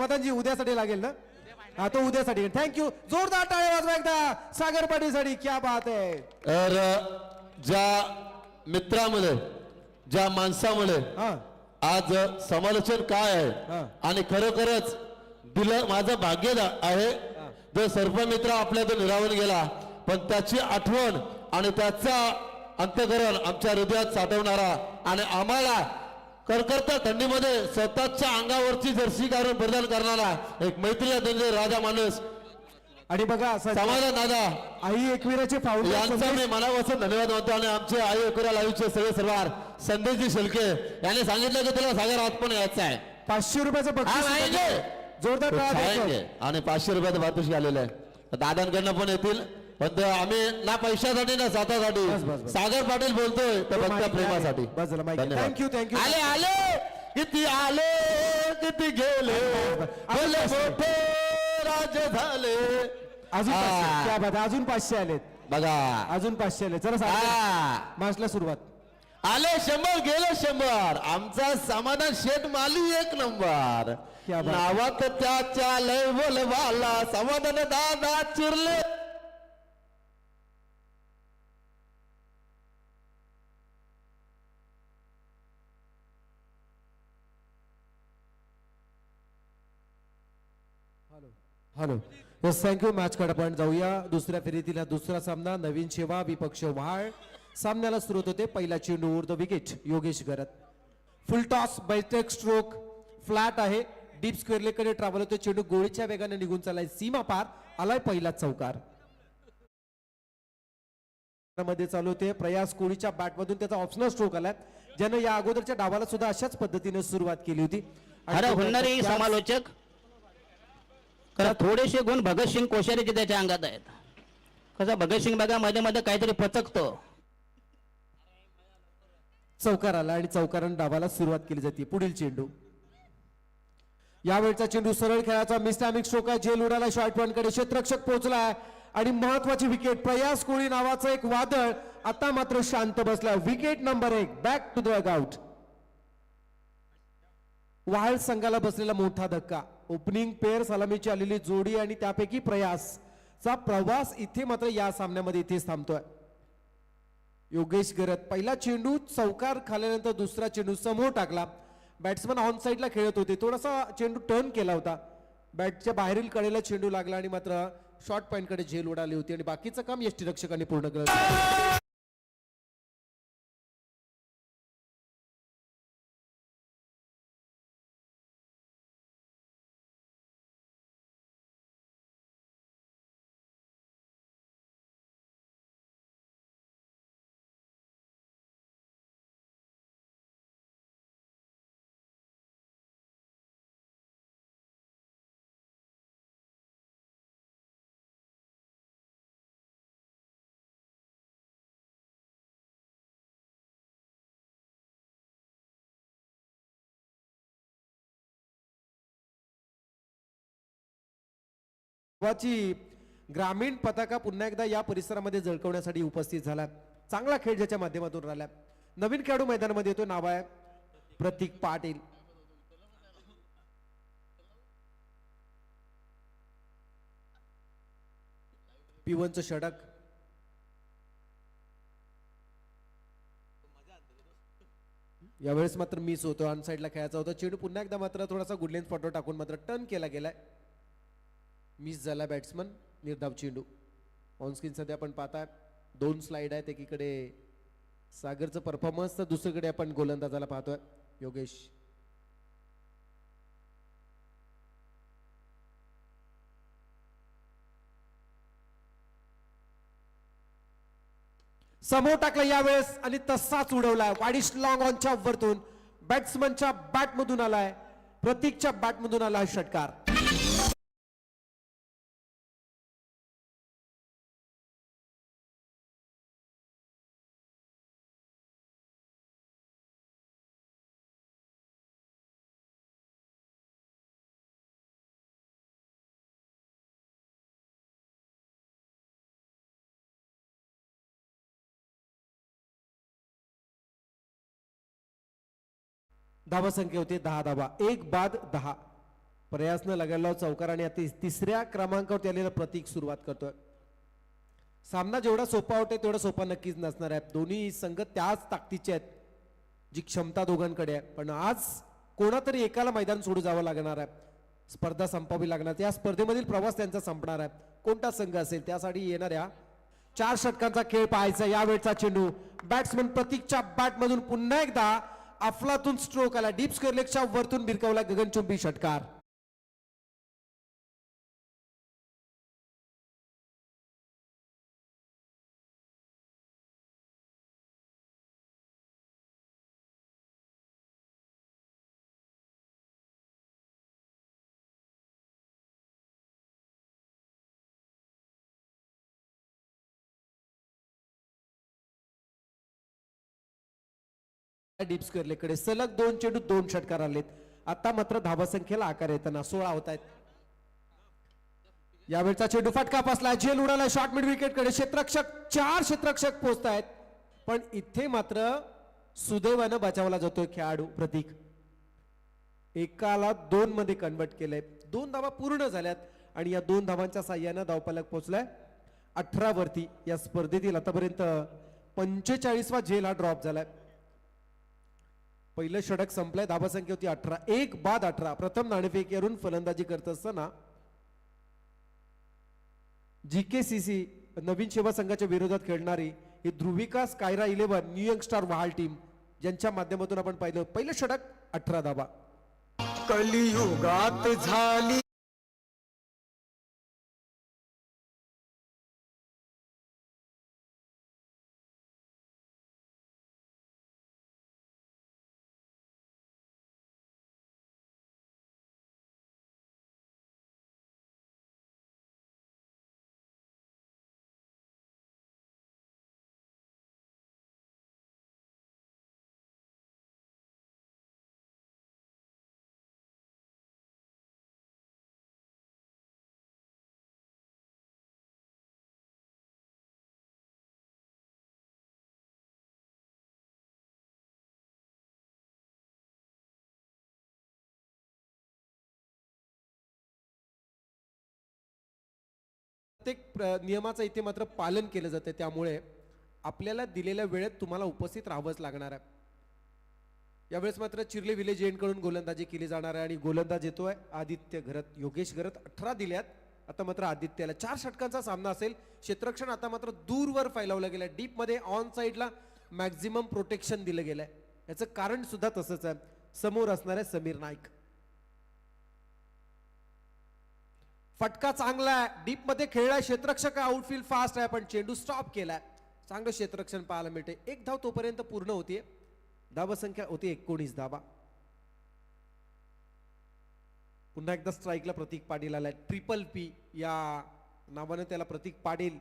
समाधानजी उद्यासाठी लागेल ना? हा तो उद्यासाठी. थँक्यू. जोरदार टाळ्या वाजवा एकदा सागर पाटीलसाठी. क्या बात आहे. तर ज्या मित्रामुळे ज्या माणसामुळे आज समालोचन काय आहे आणि खरोखरच दिलं माझं भाग्य आहे जर सर्पमित्र आपल्यातून निरावून गेला, पण त्याची आठवण आणि त्याचा अंतःकरण आमच्या हृदयात साठवणारा आणि आम्हाला करकरता थंडीमध्ये स्वतःच्या अंगावरची जर्सी काढून प्रदान करणारा एक मैत्रीला राजा माणूस आणि बघा समाधान दादा आई एकविराचे पाऊल यांचा मी मनापासून धन्यवाद मानतो. आणि आमचे आई एकविरा लाईव्हचे सगळे सरदार संदेशजी शेळके यांनी सांगितलं की तुला सागर आज पण यायचं आहे. 500 रुपयाचं बक्षीस जोरदार आणि 500 रुपयाचं बातुशी आलेलं आहे. दादांकडनं पण येतील, पण आम्ही ना पैशासाठी ना स्वतःसाठी. सागर पाटील बोलतोय तर फक्त प्रेमासाठी. Thank you thank you. आले आले किती आले किती गेले मोठे राज झाले. अजून 500 आलेत बघा, अजून 500 आले. चला मार्चला सुरुवात. आले 100 गेले 100. आमचा समाधान शेठ माली 1 नंबर. नावात त्याच्या लय बोलवाला समाधान दादा Chirle. Hello yes thank you. Match कडे आपण जाऊया. दुसऱ्या फेरीतील हा दुसरा सामना. नवीन शेवा विपक्ष व्हाळ. सामन्याला सुरुवात होते. पहिला चेंडू over the wicket Yogesh Gharat. Full toss बैठक स्ट्रोक फ्लॅट आहे. डीप स्क्वेअर लेकडे ट्रॅव्हल होते. चेंडू गोळीच्या वेगाने निघून चाललाय सीमा पार. आलाय पहिला चौकार. मध्ये चालू होते. प्रयास कोळीच्या बॅटमधून त्याचा ऑप्शनल स्ट्रोक आलाय, ज्यानं या अगोदरच्या डावाला सुद्धा अशाच पद्धतीने सुरुवात केली होती. होणारे समालोचक थोडेसे गुण भगतसिंग कोश्यारीचे त्याच्या अंगात आहेत. कसा भगतसिंग बघा मध्ये मध्ये काहीतरी पचकतो. चौकार आला आणि चौकारानं डावाला सुरुवात केली जाते. पुढील चेंडू. यावेळचा चेंडू सरळ खेळाचा मिस्टॅमिक स्ट्रोक आहे. जेल उडाला शॉर्ट पॉइंट कडे. क्षेत्ररक्षक पोहोचलाय आणि महत्वाची विकेट. प्रयास कोळी नावाचं एक वादळ आता मात्र शांत बसलाय. Wicket number 1 back to the out. वाहळ संघाला बसलेला मोठा धक्का. ओपनिंग पेअर सलामीची आलेली जोडी आणि त्यापैकी प्रयासचा प्रवास इथे मात्र या सामन्यामध्ये इथेच थांबतोय. योगेश गरत पहिला चेंडू चौकार खाल्यानंतर दुसरा चेंडू समोर टाकला. बॅट्समन ऑन साइडला खेळत होते. थोडासा चेंडू टर्न केला होता. बॅटच्या बाहेरील कडेला चेंडू लागला आणि मात्र शॉर्ट पॉइंट कडे झेल उडाली होती आणि बाकीचं काम यष्टीरक्षकांनी पूर्ण केलं. ग्रामीण पताका पुन्हा एकदा या परिसरामध्ये झळकवण्यासाठी उपस्थित झाला. चांगला खेळ ज्याच्या माध्यमातून राहिला. नवीन खेळाडू मैदानामध्ये येतो. नाव आहे प्रतीक पाटील. P1चं षटक. यावेळेस मात्र मिस होतो. ऑन साइडला खेळायचा होता चेंडू. पुन्हा एकदा मात्र थोडासा गुडलेन फॉटो टाकून मात्र टर्न केला गेलाय. मिस झाला बॅट्समन. निर्धाव चेंडू. ऑनस्क्रीन सध्या आपण पाहताय 2 स्लाइड आहेत. एकीकडे सागरचं परफॉर्मन्स तर दुसरीकडे आपण गोलंदाजाला पाहतोय योगेश. समोर टाकला यावेळेस आणि तसाच उडवलाय. वाडिश लॉंग ऑनच्या वरतून बॅट्समनच्या बॅटमधून आलाय. प्रतीकच्या बॅटमधून आलाय षटकार. धावा संख्या होती 10 धावा. 1 बाद 10. प्रयासनं लगाडला चौकार आणि आता तिसऱ्या क्रमांकावरती आलेला प्रतीक सुरुवात करतोय. सामना जेवढा सोपा होते तेवढा सोपा नक्कीच नसणार आहे. दोन्ही संघ त्याच ताकदीचे आहेत जी क्षमता दोघांकडे आहे. पण आज कोणातरी एकाला मैदान सोडून जावं लागणार आहे. स्पर्धा संपावी लागणार. या स्पर्धेमधील प्रवास त्यांचा संपणार आहे. कोणता संघ असेल त्यासाठी येणाऱ्या 4 षटकांचा खेळ पाहायचा. यावेळचा चेंडू बॅट्समन प्रतीकच्या बॅट मधून पुन्हा एकदा अफलातून स्ट्रोक आला. डीप स्क्वेअर लेगच्या वरतून भिरकावला गगनचुंबी षटकार. डीप स्क्वेअर लेगकडे सलग 2 चेंडू 2 षटकार आलेत. आता मात्र धावसंख्येला आकार येताना 16 होत आहेत. यावेळचा चेंडू फटका बसला. झेल उडाला शॉर्ट मिड विकेट कडे. क्षेत्ररक्षक 4 क्षेत्ररक्षक पोहोचतायत. पण इथे मात्र सुदैवानं बचावला जातोय खेळाडू प्रतीक. एकाला 2 मध्ये कन्वर्ट केलंय. 2 धावा पूर्ण झाल्यात आणि या 2 धावांच्या साह्यानं धावफलक पोहोचलाय 18 वरती. या स्पर्धेतील आतापर्यंत 45वा झेल हा ड्रॉप झालाय. पहिलं षटक संपलंय. धावसंख्या होती 18. 1 बाद 18. प्रथम नाणेफेकीवरून फलंदाजी करत असताना GKCC नवीन सेवा संघाच्या विरोधात खेळणारी ही Dhruvika स्कायरा 11 new young star वहाल team ज्यांच्या माध्यमातून आपण पाहिलं पहिलं षटक 18 धावा. कलियुगात झाली प्रत्येक नियमाचं इथे मात्र पालन केलं जाते. त्यामुळे आपल्याला दिलेल्या वेळेत तुम्हाला उपस्थित राहावंच लागणार आहे. यावेळेस मात्र चिर्ले विलेज एंड कडून गोलंदाजी केली जाणार आहे आणि गोलंदाज येतोय आदित्य घरत. योगेश घरत 18 दिल्यात. आता मात्र आदित्यला 4 षटकांचा सामना असेल. क्षेत्ररक्षण आता मात्र दूरवर फैलावलं गेलंय. डीप मध्ये ऑन साइडला मॅक्झिमम प्रोटेक्शन दिलं गेलंय. याचं कारण सुद्धा तसंच आहे. समोर असणारे समीर नाईक. फटका चांगला आहे. डीप मध्ये खेळलाय. क्षेत्ररक्षक आउटफील्ड फास्ट आहे पण चेंडू स्टॉप केलाय. चांगलं क्षेत्ररक्षण पाहायला मिळते. 1 धाव तोपर्यंत पूर्ण होतीये. धावसंख्या होती 19 धावा. पुन्हा एकदा स्ट्राईकला प्रतीक पाटील आलाय. ट्रिपल पी या नावानं त्याला प्रतीक पाटील,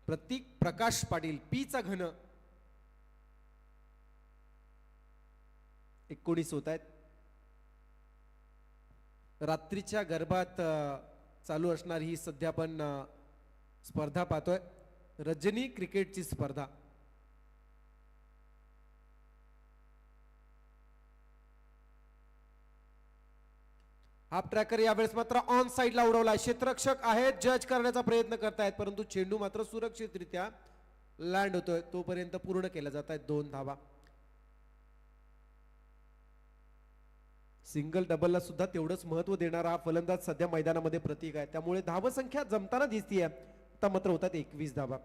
प्रतीक प्रकाश पाटील, पी चा घन 19 होत आहेत. रात्रीच्या गर्भात चालू असणारी ही सध्या आपण स्पर्धा पाहतोय. रजनी क्रिकेटची स्पर्धा. हाफ ट्रॅकर यावेळेस मात्र ऑन साइडला उडवला. क्षेत्ररक्षक आहेत जज करण्याचा प्रयत्न करतायत परंतु चेंडू मात्र सुरक्षितरित्या लँड होतोय. तोपर्यंत पूर्ण केल्या जात आहेत 2 धावा. सिंगल डबलला सुद्धा तेवढंच महत्व देणारा फलंदाज सध्या मैदानामध्ये प्रतीक आहे. त्यामुळे धावसंख्या जमताना दिसतीये. आता मात्र होतात 21 धावा.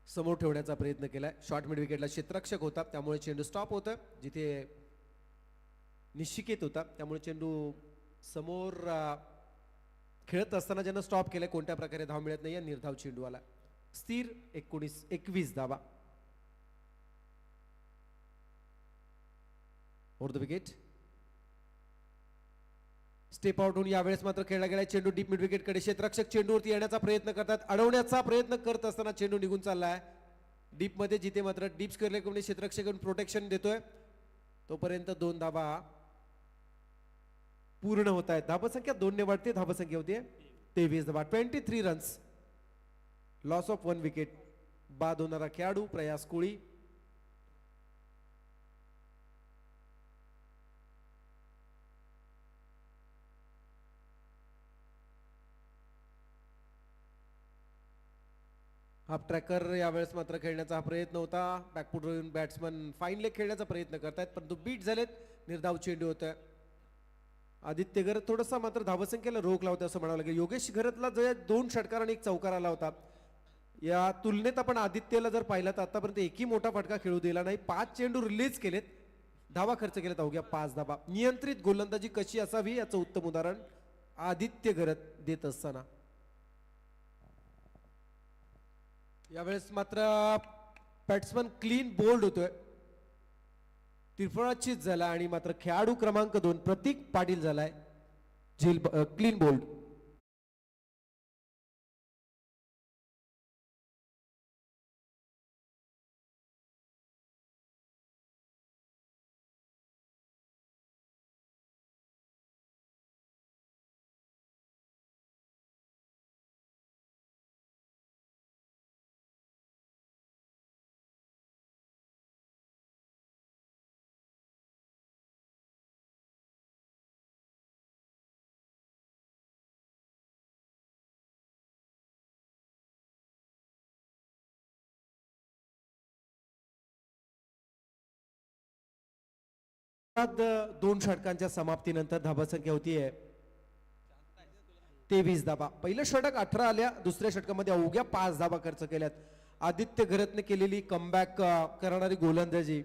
समोर ठेवण्याचा प्रयत्न केलाय. शॉर्ट मिड विकेटला क्षेत्ररक्षक होता त्यामुळे चेंडू स्टॉप होतं. जिथे निश्चिकेत होता त्यामुळे चेंडू समोर खेळत असताना ज्यानं स्टॉप केलाय कोणत्या प्रकारे धाव मिळत नाही. निर्धाव चेंडू आला. स्थिर 21 धावा. Over the wicket. Step out होऊन यावेळेस मात्र खेळला गेलाय. चेंडू डीप मिड विकेट कडे. क्षेत्ररक्षक चेंडूवरती येण्याचा प्रयत्न करतात. अडवण्याचा प्रयत्न करत असताना चेंडू निघून चाललाय डीप मध्ये. जिथे मात्र डीप स्क्वेअर लेग क्षेत्ररक्षक प्रोटेक्शन देतोय. तोपर्यंत 2 धावा पूर्ण होत आहेत. धावसंख्या 2 ने वाढते. धावसंख्या होते 23 धावा. 23 रन्स. Loss of 1 wicket. बाद होणारा खेळाडू प्रयास कोळी. हाफ ट्रॅकर यावेळेस मात्र खेळण्याचा हा प्रयत्न होता. बॅकफूट येऊन बॅट्समन फाईन लेग खेळण्याचा प्रयत्न करतायत परंतु बीट झालेत. निर्धाव चेंडू होत आहे. आदित्य घरत थोडासा मात्र धावसंख्येला रोख लावतो असं म्हणावं लागेल. योगेश घरतला जे 2 षटकार आणि 1 चौकार आला होता या तुलनेत आपण आदित्यला जर पाहिलं तर आतापर्यंत एकही मोठा फटका खेळू दिला नाही. 5 चेंडू रिलीज केलेत. धावा खर्च केलेत अवघ्या 5 धावा. नियंत्रित गोलंदाजी कशी असावी याचं उत्तम उदाहरण आदित्य घरत देत असताना यावेळेस मात्र बॅट्समन क्लीन बोल्ड होतोय. तिरफळाचीत झाला आणि मात्र खेळाडू क्रमांक 2 प्रतीक पाटील झालाय क्लीन बोल्ड. बाद 2 षटकांच्या समाप्तीनंतर धावसंख्या होतीये 23 धावा. पहिलं षटक 18 आल्या. दुसऱ्या षटकामध्ये अवघ्या 5 धावा खर्च केल्यात. आदित्य घरतने केलेली कमबॅक करणारी गोलंदाजी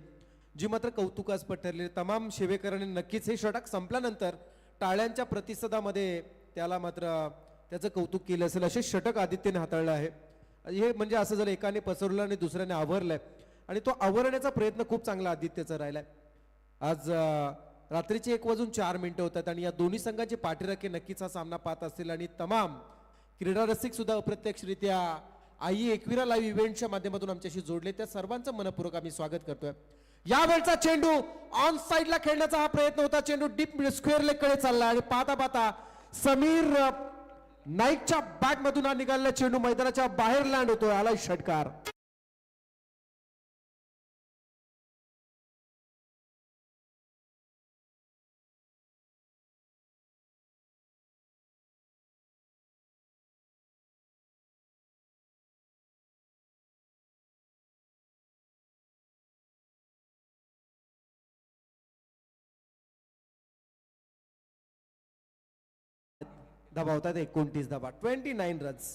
जी मात्र कौतुकास्पद ठरली. तमाम सेवेकरांनी नक्कीच हे षटक संपल्यानंतर टाळ्यांच्या प्रतिसादामध्ये त्याला मात्र त्याचं कौतुक केलं असेल. असे षटक आदित्यने हाताळलं आहे. हे म्हणजे असं जर एकाने पसरलं आणि दुसऱ्याने आवरलंय आणि तो आवरण्याचा प्रयत्न खूप चांगला आदित्यचा राहिलाय. आज रात्रीचे 1:04 होतात आणि या दोन्ही संघाचे पाठीराखे नक्कीच हा सामना पाहत असतील आणि तमाम क्रीडा रसिक सुद्धा अप्रत्यक्षरित्या आई एकविरा लाईव्ह इव्हेंटच्या माध्यमातून आमच्याशी जोडले. त्या सर्वांचं मनपूर्वक आम्ही स्वागत करतोय. यावेळचा चेंडू ऑन साइडला खेळण्याचा हा प्रयत्न होता. चेंडू डीप स्क्वेअर लेग कडे चालला आणि पाहता पाहता समीर नाईकच्या बॅट मधून हा निघालेला चेंडू मैदानाच्या बाहेर लँड होतोय. आलाय षटकार. धावतात 29 धावा. 29 रन्स.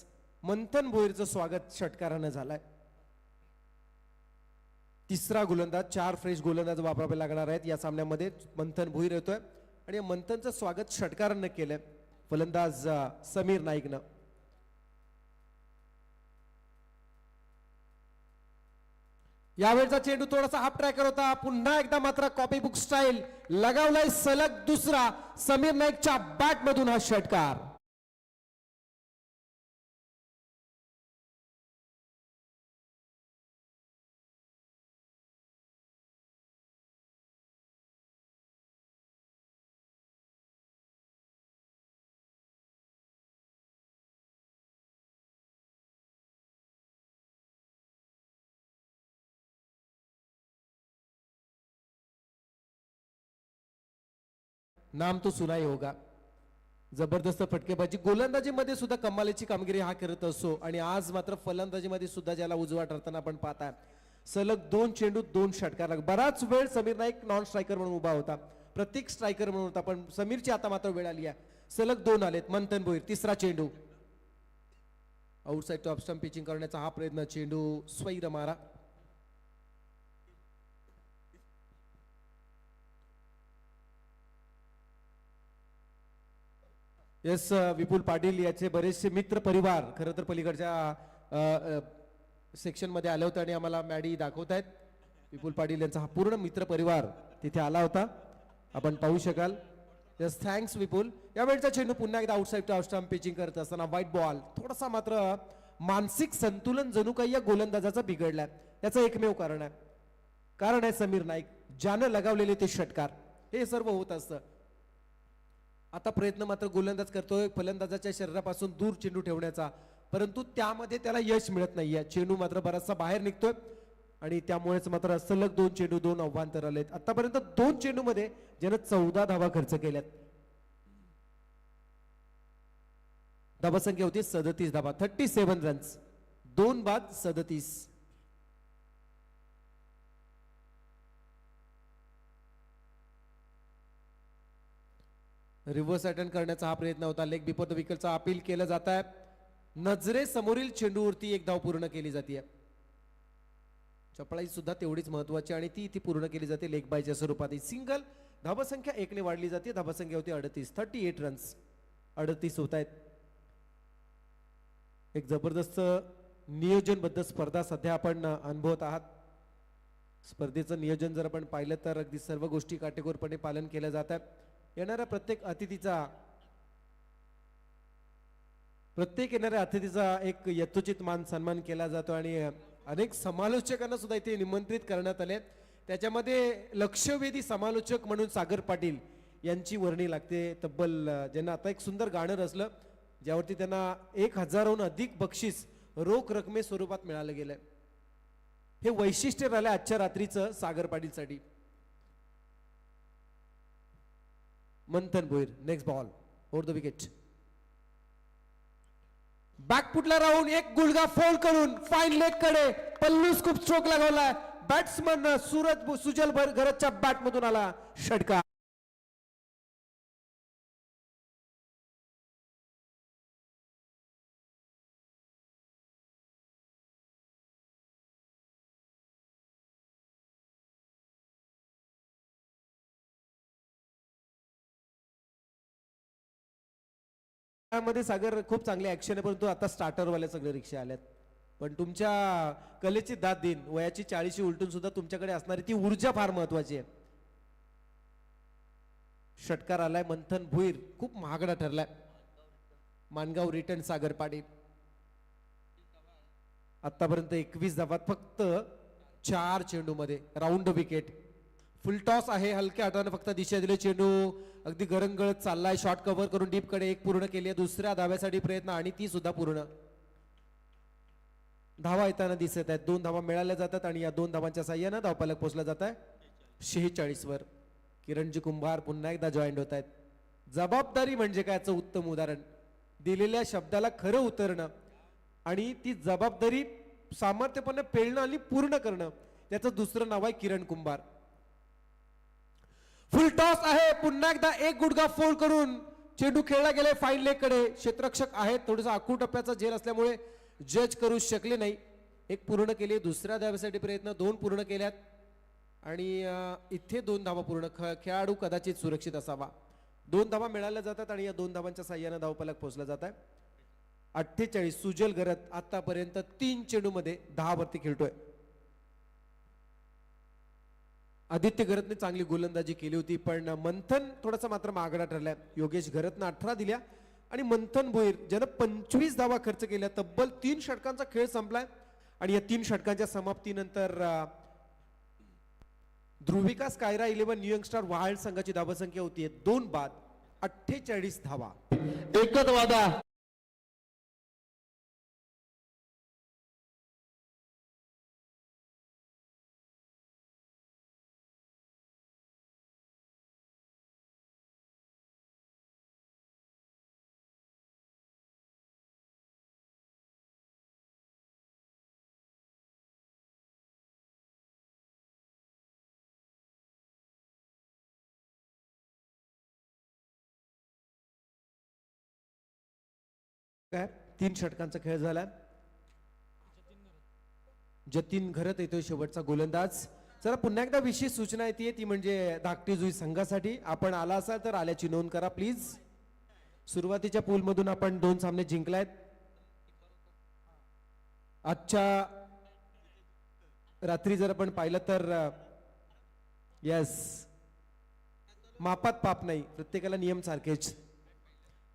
मंथन भोईरचं स्वागत षटकारानं झालंय. तिसरा गोलंदाज 4 फ्रेश गोलंदाज वापरावे लागणार आहेत या सामन्यामध्ये. मंथन भोईर येतोय आणि मंथनचं स्वागत षटकारानं केलंय फलंदाज समीर नाईकनं. यावेळचा चेंडू थोडासा हाफ ट्रॅकर होता. पुन्हा एकदा मात्र कॉपी बुक स्टाईल लगावलाय सलग दुसरा. समीर नाईकच्या बॅट मधून हा षटकार. नाम तो सुना ही होगा. जबरदस्त फटकेबाजी गोलंदाजीमध्ये सुद्धा कमालीची कामगिरी हा करत असतो आणि आज मात्र फलंदाजीमध्ये सुद्धा ज्याला उजवा ठरताना आपण पाहताय. सलग 2 चेंडू 2 षटकार. बराच वेळ समीर नाईक नॉन स्ट्रायकर म्हणून उभा होता. प्रत्येक स्ट्रायकर म्हणून होता पण समीरची आता मात्र वेळ आली आहे. सलग 2 आलेत. मंथन भोईर तिसरा चेंडू आउटसाइड टॉप स्टंप पिचिंग करण्याचा हा प्रयत्न. चेंडू स्वैर मारा. यस विपुल पाटील याचे बरेचसे मित्र परिवार खरं तर पलीकडच्या सेक्शन मध्ये आले होते आणि आम्हाला मॅडी दाखवत आहेत. विपुल पाटील यांचा हा पूर्ण मित्र परिवार तिथे आला होता. आपण पाहू शकाल. यस थँक्स विपुल. यावेळचा चेंडू पुन्हा एकदा आउटसाइड टू स्टंप पिचिंग करत असताना व्हाईट बॉल. थोडासा मात्र मानसिक संतुलन जणू काही या गोलंदाजाचा बिघडलाय. याचं एकमेव कारण आहे. कारण आहे समीर नाईक ज्यानं लगावलेले ते षटकार. हे सर्व होत असतं. आता प्रयत्न मात्र गोलंदाज करतोय फलंदाजाच्या शरीरापासून दूर चेंडू ठेवण्याचा, परंतु त्यामध्ये त्याला यश मिळत नाहीये. चेंडू मात्र बराचसा बाहेर निघतोय आणि त्यामुळेच मात्र सलग 2 चेंडू 2 आव्हांतर आलेत. आतापर्यंत 2 चेंडू मध्ये ज्यानं 14 धावा खर्च केल्यात. धावासंख्या होती 37 धावा, 37 रन्स, 2 बाद 37. रिव्हर्स अटेंड करण्याचा हा प्रयत्न होता. लेग बिफोर द विकेटचा अपील केलं जात आहे. नजरे समोरील चेंडूवरती एक धाव पूर्ण केली जाते. चपळाई सुद्धा तेवढीच महत्वाची आणि ती इथे पूर्ण केली जाते लेग बायच्या स्वरूपात. सिंगल धावसंख्या 1 ने वाढली जाते. धावसंख्या होती 38, 38 रन्स, 38 होत आहेत. एक जबरदस्त नियोजनबद्ध स्पर्धा सध्या आपण अनुभवत आहात. स्पर्धेचं नियोजन जर आपण पाहिलं तर अगदी सर्व गोष्टी काटेकोरपणे पालन केलं जात आहे. येणाऱ्या प्रत्येक येणाऱ्या अतिथीचा एक यथोचित मान सन्मान केला जातो आणि अनेक समालोचकांना सुद्धा इथे निमंत्रित करण्यात आले. त्याच्यामध्ये लक्षवेधी समालोचक म्हणून सागर पाटील यांची वर्णी लागते. तब्बल ज्यांना आता एक सुंदर गाणं रचलं ज्यावरती त्यांना 1000हून अधिक बक्षीस रोख रकमे स्वरूपात मिळालं गेलंय. हे वैशिष्ट्य राहिलं आजच्या रात्रीचं सागर पाटील साठी. Manthan Bhoir next ball over the wicket. बॅकफुटला राहून एक गुडघा फोल्ड करून फाईन लेग कडे पल्लू स्कूप स्ट्रोक लगावलाय. बॅट्समन सुजल घरतच्या बॅट मधून आला षटकार. मध्ये सागर खूप चांगले ऍक्शन आहे, परंतु आता स्टार्टरवाले सगळे रिक्षा आल्यात. पण तुमच्या कलेची दाद देईन. वयाची 40 उलटून सुद्धा तुमच्याकडे असणारी ती ऊर्जा फार महत्वाची आहे. षटकार आलाय. मंथन भुईर खूप महागडा ठरलाय. मानगाव रिटर्न सागर पाटील. आतापर्यंत 21 धावात फक्त 4 चेंडू मध्ये राऊंड विकेट. फुल टॉस आहे. हलक्या हाताने फक्त दिशा दिले. चेंडू अगदी गरंगळत चाललाय. शॉट कव्हर करून डीप कडे एक पूर्ण केली आहे. दुसऱ्या धाव्यासाठी प्रयत्न आणि ती सुद्धा पूर्ण. धावा येताना दिसत आहेत. 2 धावा मिळाल्या जातात आणि या 2 धावांच्या साह्यानं धावफलक पोहोचला जात आहे 46 वर. किरणजी कुंभार पुन्हा एकदा जॉईंट होत आहेत. जबाबदारी म्हणजे काय याचं उत्तम उदाहरण. दिलेल्या शब्दाला खरं उतरणं आणि ती जबाबदारी सामर्थ्यपणे पेलणं आणि पूर्ण करणं, त्याचं दुसरं नाव आहे किरण कुंभार. फुल टॉस आहे. पुन्हा एकदा एक गुडघा फोल्ड करून चेंडू खेळला गेलाय फाईन लेग कडे. क्षेत्ररक्षक आहेत. थोडंसं आखू टप्प्याचा झेल असल्यामुळे जज करू शकले नाही. एक पूर्ण केली. दुसऱ्या धाव्यासाठी प्रयत्न 2 पूर्ण केल्यात आणि इथे 2 धावा पूर्ण. खेळाडू कदाचित सुरक्षित असावा. 2 धावा मिळाल्या जातात आणि या 2 धावांच्या साह्यानं धावफलक पोहोचला जात आहे 48. सुजल घरत आतापर्यंत 3 चेंडू मध्ये 10 वरती खेळतोय. आदित्य घरतने चांगली गोलंदाजी केली होती, पण मंथन थोडासा मात्र मागडा ठरलाय. योगेश घरतनं 18 दिल्या आणि मंथन भोईर ज्यानं 25 धावा खर्च केल्या. तब्बल 3 षटकांचा खेळ संपलाय आणि या 3 षटकांच्या समाप्तीनंतर ध्रुविका स्कायरा 11 न्यू यंगस्टार वाइल्ड संघाची धावसंख्या होती 2 बाद 48 धावा. एकच वादा. काय 3 षटकांचा खेळ झाला. जतीन घरत येतोय शेवटचा गोलंदाज. चला पुन्हा एकदा विशेष सूचना येते, ती म्हणजे धाकटी जुई संघासाठी. आपण आला असाल तर आल्याची नोंद करा प्लीज. सुरुवातीच्या पूल मधून आपण 2 सामने जिंकलायत. आजच्या रात्री जर आपण पाहिलं तर यस मापात पाप नाही, प्रत्येकाला नियम सारखेच.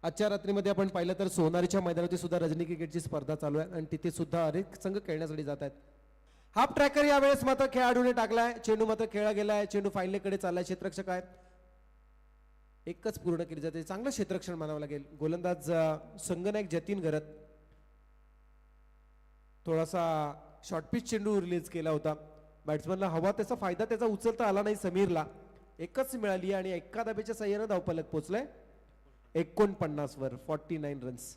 आजच्या रात्रीमध्ये आपण पाहिलं तर सोनारीच्या मैदानावरती सुद्धा रजनी क्रिकेटची स्पर्धा चालू आहे आणि तिथे सुद्धा अनेक संघ खेळण्यासाठी जात आहेत. हाफ ट्रॅकर यावेळेस मात्र खेळाडूने टाकलाय. चेंडू मात्र खेळला गेलाय. चेंडू फाईन लेग कडे चाललाय. क्षेत्ररक्षक आहेत एकच पूर्ण केली जाते. चांगलं क्षेत्ररक्षण मानावं लागेल. गोलंदाज संगनायक जतीन घरत थोडासा शॉर्ट पिच चेंडू रिलीज केला होता. बॅट्समनला हवा त्याचा फायदा त्याचा उचलता आला नाही. समीरला एकच मिळाली आणि एका धाब्याच्या साह्यानं धावफलक पोहोचलाय 49 वर 49 रन्स.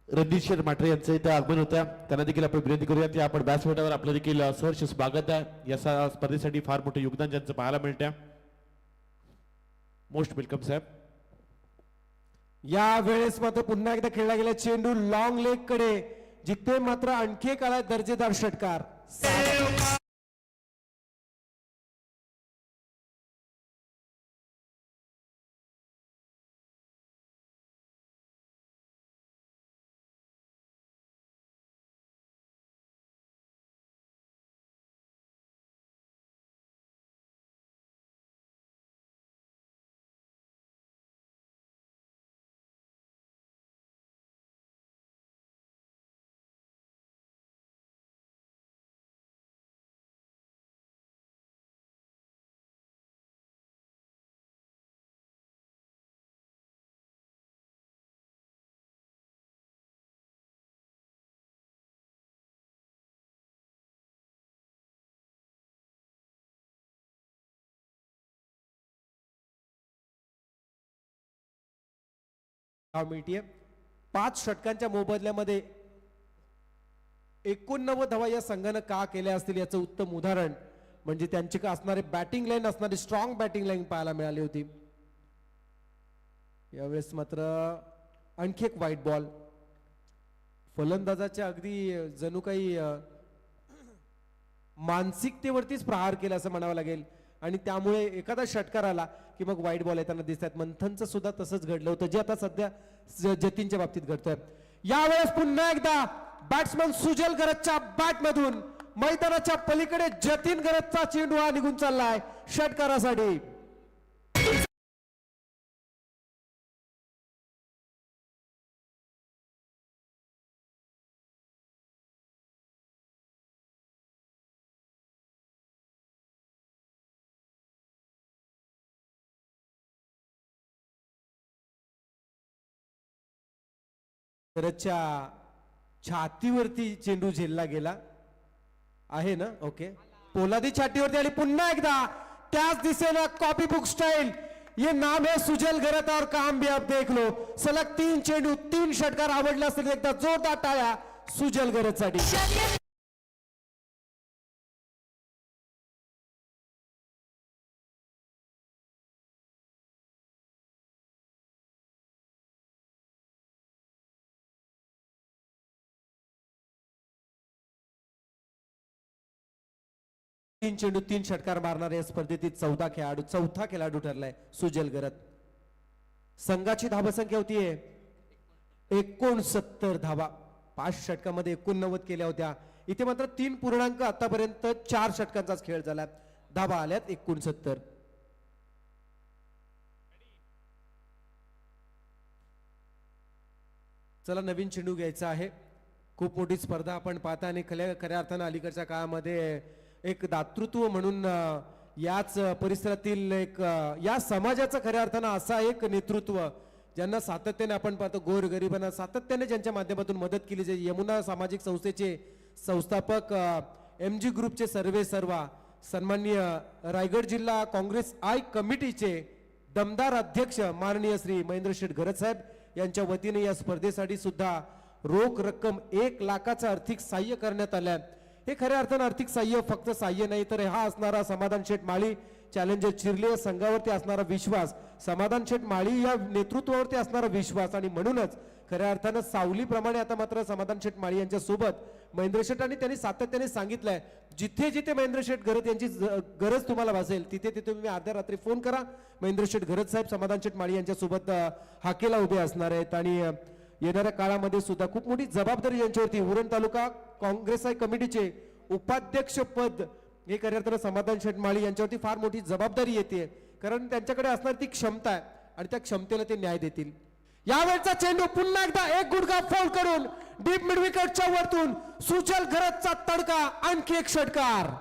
रणजित शेठ माटरे यांचं इथे आगमन होतं. त्यांना देखील आपण विनंती करूयात की आपण व्यासपीठावर आपलं देखील सहर्ष स्वागत आहे. या स्पर्धेसाठी फार मोठं योगदान ज्यांचं पाहायला मिळतं. मोस्ट वेलकम साहेब. या वेळेस मात्र पुन्हा एकदा खेळला गेला चेंडू लॉंग लेग कडे, जिथे मात्र आणखी एक आला दर्जेदार षटकार. मिळतीये 5 षटकांच्या मोबदल्यामध्ये 89 धावा या संघानं का केल्या असतील याचं उत्तम उदाहरण म्हणजे त्यांची का असणारी बॅटिंग लाईन, असणारी स्ट्रॉंग बॅटिंग लाईन पाहायला मिळाली होती. यावेळेस मात्र आणखी एक व्हाईट बॉल. फलंदाजाच्या अगदी जणू काही मानसिकतेवरतीच प्रहार केला असं म्हणावं लागेल आणि त्यामुळे एखादा षटकार आला की मग व्हाईट बॉल येताना दिसतात. मंथनचं सुद्धा तसंच घडलं होतं जे आता सध्या जतीनच्या बाबतीत घडतंय. यावेळेस पुन्हा एकदा बॅट्समन सुजल गरजच्या बॅट मधून मैदानाच्या पलीकडे जतीन गरजचा चेंडू हा निघून चाललाय षटकारासाठी. गरजच्या छातीवरती चेंडू झेलला गेला आहे ना. ओके, पोलादी छातीवरती आणि पुन्हा एकदा त्याच दिशेनं कॉपी बुक स्टाईल. ये नाम है सुजल गरत और काम भी आप देख लो. सलग 3 चेंडू 3 षटकार आवडले असतील एकदा जोरदार टाळ्या सुजल गरजसाठी. तीन चेंडू 3 षटकार मारणारे या स्पर्धेतील चौथा खेळाडू ठरलाय सुजल गरत. संघाची धावसंख्या होतीये 69 धावा. 5 षटकामध्ये 89 केल्या होत्या. इथे मात्र 3 पूर्णांक आतापर्यंत 4 षटकांचाच खेळ झाला. धावा आल्यात 69. चला नवीन चेंडू घ्यायचा आहे. खूप मोठी स्पर्धा आपण पाहता आणि खऱ्या अर्थानं अलीकडच्या काळामध्ये एक दातृत्व म्हणून याच परिसरातील एक या समाजाचं खऱ्या अर्थानं असा एक नेतृत्व ज्यांना सातत्याने आपण पाहतो गोरगरिबांना सातत्याने ज्यांच्या माध्यमातून मदत केली जाते. यमुना सामाजिक संस्थेचे संस्थापक MG ग्रुपचे सर्वेसर्वा सन्माननीय रायगड जिल्हा काँग्रेस आय कमिटीचे दमदार अध्यक्ष माननीय श्री महेंद्र शेठ घरत साहेब यांच्या वतीने या स्पर्धेसाठी सुद्धा रोख रक्कम 1 लाखाचं आर्थिक सहाय्य करण्यात आलं. हे खऱ्या अर्थानं आर्थिक सहाय्य फक्त सहाय्य नाही तर हा असणारा समाधान शेठ माळी चॅलेंजर चिरले संघावरती असणारा विश्वास, समाधान शेठ माळी या नेतृत्वावरती असणारा विश्वास आणि म्हणूनच खऱ्या अर्थानं सावलीप्रमाणे आता मात्र समाधान शेठ माळी यांच्या सोबत महेंद्र शेठ आणि त्यांनी सातत्याने सांगितलंय जिथे जिथे महेंद्र शेठ घरत यांची गरज तुम्हाला भासेल तिथे तिथे तुम्ही अर्ध्या रात्री फोन करा. महेंद्र शेठ घरत साहेब समाधान शेठ माळी यांच्या सोबत हाकेला उभे असणार आहेत आणि येणाऱ्या काळामध्ये सुद्धा खूप मोठी जबाबदारी यांच्यावरती उरण तालुका काँग्रेस आय कमिटीचे उपाध्यक्ष पद हे खऱ्या अर्थानं समाधान शेटमाळी यांच्यावरती फार मोठी जबाबदारी येते, कारण त्यांच्याकडे असणारी ती क्षमता आहे आणि त्या क्षमतेला ते न्याय देतील. यावेळचा चेंडू पुन्हा एकदा एक गुडघा फोल्ड करून डीप मिड विकेटच्या वरतून सुजल घरतचा तडका, आणखी एक षटकार.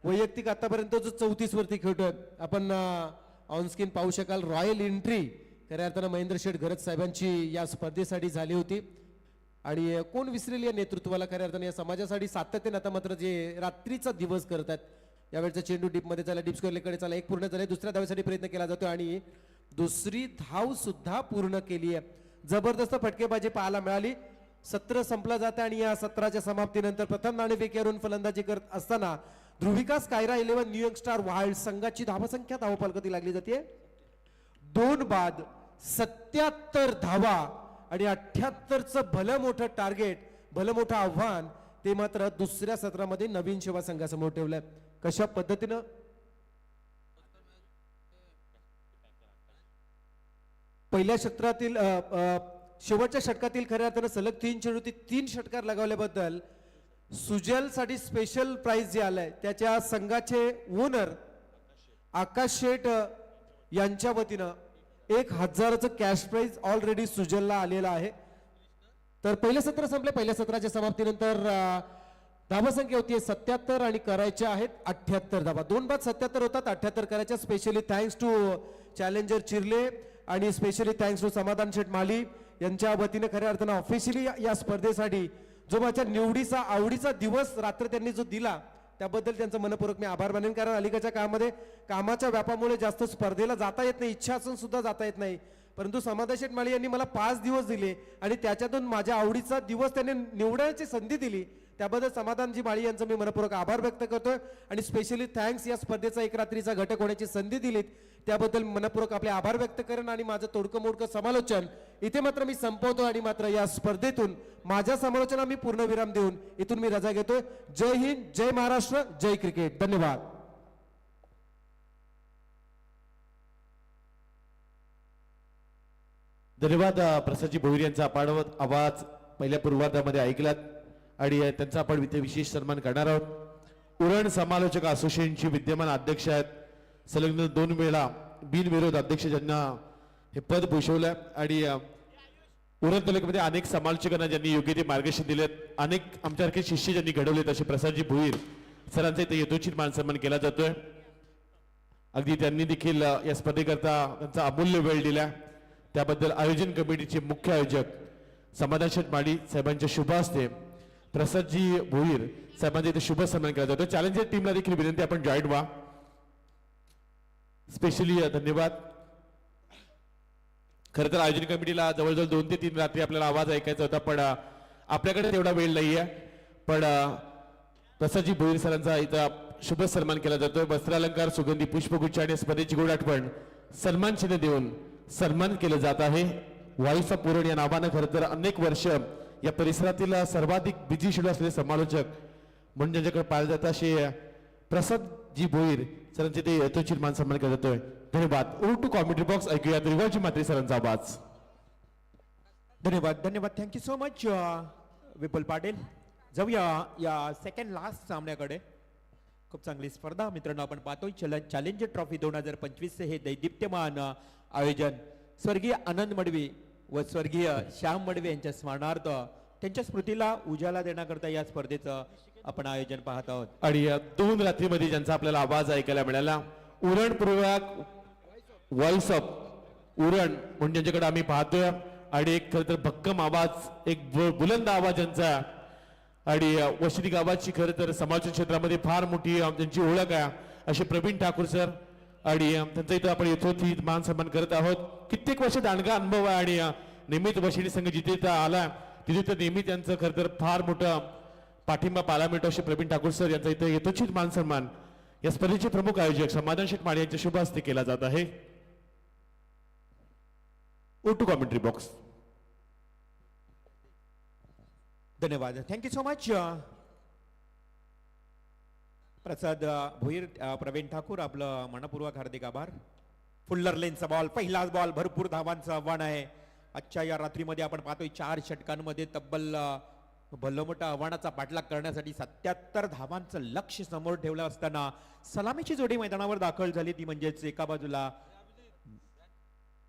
वैयक्तिक आतापर्यंत जो 34 वरती खेळतोय आपण ऑन स्क्रीन पाहू शकाल. रॉयल एंट्री खऱ्या अर्थानं महेंद्र शेठ घरत साहेबांची या स्पर्धेसाठी झाली होती आणि कोण विसरेल या नेतृत्वाला. खऱ्या अर्थानं या समाजासाठी सातत्याने आता मात्र जे रात्रीचा दिवस करतात. यावेळचा चेंडू डीप मध्ये झाला, डीप स्क्वेअरकडे चला, एक पूर्ण झाले, दुसऱ्या धावेसाठी प्रयत्न केला जातो आणि दुसरी धाव सुद्धा पूर्ण केली आहे. जबरदस्त फटकेबाजी पाहायला मिळाली. सत्र संपला जातं आणि या सत्राच्या समाप्तीनंतर प्रथम नाणेफेकीवरून फलंदाजी करत असताना ध्रुविकास कायरा 11 न्यूयॉर्क स्टार वाईल्ड संघाची धावसंख्या धावफलकाती लागली जाते 2 बाद 77 धावा आणि 78चं भलं मोठं टार्गेट, भलं मोठं आव्हान ते मात्र दुसऱ्या सत्रामध्ये नवीन सेवा संघासमोर ठेवलंय. कशा पद्धतीनं पहिल्या क्षेत्रातील शेवटच्या षटकातील खऱ्या अर्थानं सलग 3 चेंडूतील 3 षटकार लगावल्याबद्दल सुजल साठी स्पेशल प्राइज जे आलंय त्याच्या संघाचे ओनर आकाश शेठ यांच्या वतीनं 1000चं कॅश प्राइज ऑलरेडी सुजलला आलेला आहे. तर पहिलं सत्र संपले. पहिल्या सत्राच्या समाप्तीनंतर धावसंख्या होती 77 आणि करायच्या आहेत 78 धावा. 2 बाद 77 होतात, 78 करायच्या. Specially thanks to challenger Chirle आणि स्पेशली थँक्स टू समाधान शेठ माली यांच्या वतीने खऱ्या अर्थानं ऑफिशियली या स्पर्धेसाठी जो माझ्या निवडीचा आवडीचा दिवस रात्र त्यांनी जो दिला त्याबद्दल त्यांचं मनपूर्वक मी आभार मानेन. कारण अलीकडच्या काळामध्ये कामाच्या व्यापामुळे जास्त स्पर्धेला जाता येत नाही, इच्छा असून सुद्धा जाता येत नाही. परंतु समाधान शेठ माळी यांनी मला 5 दिवस दिले आणि त्याच्यातून माझ्या आवडीचा दिवस त्यांनी निवडण्याची संधी दिली. त्याबद्दल समाधानजी माळी यांचं मी मनपूर्वक आभार व्यक्त करतोय आणि स्पेशली थँक्स या स्पर्धेचा एक रात्रीचा घटक होण्याची संधी दिलीत त्याबद्दल मनपूर्वक आपले आभार व्यक्त करेन. आणि माझं तोडकं मोडकं समालोचन इथे मात्र मी संपवतो आणि मात्र या स्पर्धेतून माझ्या समालोचना मी पूर्णविराम देऊन इथून मी रजा घेतोय. जय हिंद, जय महाराष्ट्र, जय क्रिकेट. धन्यवाद. धन्यवाद. प्रसादजी भोईर यांचा आपण आवाज पहिल्या पूर्वार्धामध्ये ऐकलात आणि त्यांचा आपण इथे विशेष सन्मान करणार आहोत. उरण समालोचक असोसिएशनचे विद्यमान अध्यक्ष आहेत, सलग 2 वेळा बिनविरोध अध्यक्ष ज्यांना हे पद भूषवलंय आणि उरण तालुक्यामध्ये अनेक समालोचकांना ज्यांनी योग्य ते मार्गदर्शन दिलेत, अनेक आमच्यासारखे शिष्य ज्यांनी घडवलेत असे प्रसादजी भोईर सरांचा इथे यथोचित मान सन्मान केला जातोय. अगदी त्यांनी देखील या स्पर्धेकरता त्यांचा अमूल्य वेळ दिला. त्याबद्दल आयोजन कमिटीचे मुख्य आयोजक समाधान शेठ माळी साहेबांच्या शुभ हस्ते प्रसादजी भोईर साहेबांचा इथे शुभ सन्मान केला जातो. चॅलेंजर टीमला देखील विनंती आपण जॉईन व्हा. स्पेशली धन्यवाद. खरं तर आयोजन कमिटीला जवळजवळ 2 ते 3 रात्री आपल्याला आवाज ऐकायचा होता, पण आपल्याकडे तेवढा वेळ नाहीये. पण प्रसादजी भोईर सरांचा इथं शुभ सन्मान केला जातोय. वस्त्रालंकार, सुगंधी पुष्पगुच्छ आणि स्पर्धेची गोड आठवण सन्मान चिन्ह देऊन सन्मान केलं जात आहे. वाईफ पुरण या नावानं खरं तर अनेक वर्ष या परिसरातील सर्वाधिक बिझी शेड्यूल असलेले समालोचक म्हणून ज्यांच्याकडे पाहिलं जातं असे प्रसादजी भोईर सरांचे ते यथोचित मान सन्मान केला जातोय. धन्यवाद. टू कॉमेंट्री बॉक्स ऐकूया रिवाजी मात्रे सरांचा आवाज. धन्यवाद. धन्यवाद. थँक्यू सो मच विपुल पाटील. जाऊया या सेकंड लास्ट सामन्याकडे. खूप चांगली स्पर्धा मित्रांनो आपण पाहतोय. चॅलेंजर ट्रॉफी 2025 हे दैदिप्यमान आयोजन स्वर्गीय आनंद मडवी व स्वर्गीय श्याम मडवी यांच्या स्मरणार्थ त्यांच्या स्मृतीला उजाला देण्याकरता या स्पर्धेचं आपण आयोजन पाहत आहोत. आणि या 2 रात्रीमध्ये ज्यांचा आपल्याला आवाज ऐकायला मिळाला उरण पूर्वक व्हॉइस ऑफ उरण म्हणून ज्यांच्याकडे आम्ही पाहतोय आणि एक खरं तर भक्कम आवाज, एक बुलंद आवाज यांचा आणि वशिनी गावाची खरं तर समाज क्षेत्रामध्ये फार मोठी त्यांची ओळख आहे असे प्रवीण ठाकूर सर आणि त्यांचा इथं आपण यथोचित मान सन्मान करत आहोत. कित्येक वर्ष दांडगा अनुभव आहे आणि नेहमीच वशिनी संघ जिथे आला तिथे तर नेहमी त्यांचं खरं तर फार मोठं पाठिंबा पाहायला मिळतो असे प्रवीण ठाकूर सर यांचा इथे यथोचित मान सन्मान या स्पर्धेचे प्रमुख आयोजक समाधान शेठ माळे यांच्या शुभ हस्ते केला जात आहे. To commentary box. धन्यवाद, thank you so much. Prasad Bhoir, Pravin Thakur, आपलं मनपूर्वक हार्दिक आभार. फुल्लर लेनचा बॉल, पहिलाच बॉल, भरपूर धावांचं आव्हान आहे आजच्या या रात्रीमध्ये. आपण पाहतोय 4 षटकांमध्ये तब्बल भलं मोठा आव्हानाचा पाठलाग करण्यासाठी 77 धावांचं लक्ष समोर ठेवलं असताना सलामीची जोडी मैदानावर दाखल झाली. ती म्हणजेच एका बाजूला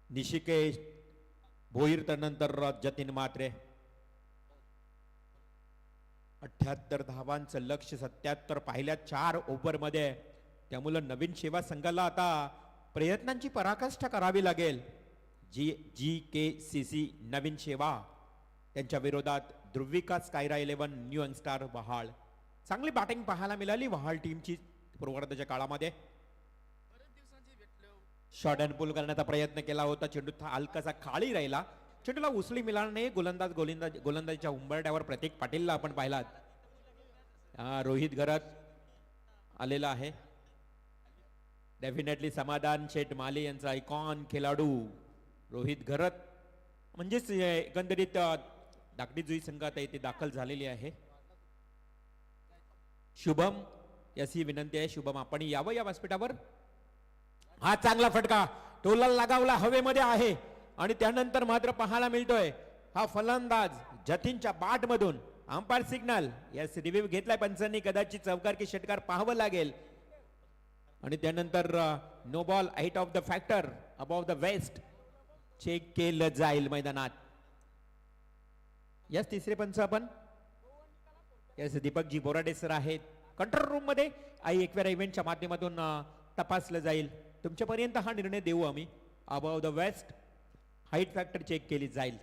निशिकेश भोईर, त्यानंतर जतीन म्हात्रे. 78 धावांचं लक्ष, 77 पहिल्या 4 ओव्हरमध्ये. त्यामुळं नवीन सेवा संघाला आता प्रयत्नांची पराकाष्ठा करावी लागेल. GKCC नवीन सेवा, त्यांच्या विरोधात ध्रुविकास कायरा 11 न्यू यंगस्टार वहाळ. चांगली बॅटिंग पाहायला मिळाली वहाळ टीमची पूर्वार्धाच्या काळामध्ये. शॉर्ट अँड पुल करण्याचा प्रयत्न केला होता, चेंडू हलकासा खाली राहिला, चेंडूला उसळी मिळाली नाही. गोलंदाजीच्या उंबरट्यावर प्रतीक पाटीलला आपण पाहिलात. रोहित घरत आलेला आहे. डेफिनेटली समाधान शेठ माले यांचा आयकॉन खेळाडू रोहित घरत, म्हणजेच एकंदरीत धाकटी जुई संघात येथे दाखल झालेली आहे. शुभम याची विनंती आहे, शुभम आपण यावं या व्यासपीठावर. हा चांगला फटका टोला लगावला, हवेमध्ये आहे आणि त्यानंतर मात्र पाहायला मिळतोय हा फलंदाज जतीनच्या बाट मधून अंपायर सिग्नल. यस, रिव्ह्यू घेतलाय पंचांनी, कदाचित चौकार की षटकार पाहावं लागेल. आणि त्यानंतर no ball out of the factor above the waist check केलं जाईल मैदानात. यस, तिसरे पंच आपण यस दीपकजी बोराडे सर आहेत कंट्रोल रूम मध्ये. आई एकवेळा इव्हेंटच्या माध्यमातून तपासलं जाईल. तुमच्यापर्यंत हा निर्णय देऊ आम्ही. Above the waist height factor check केली जाईल.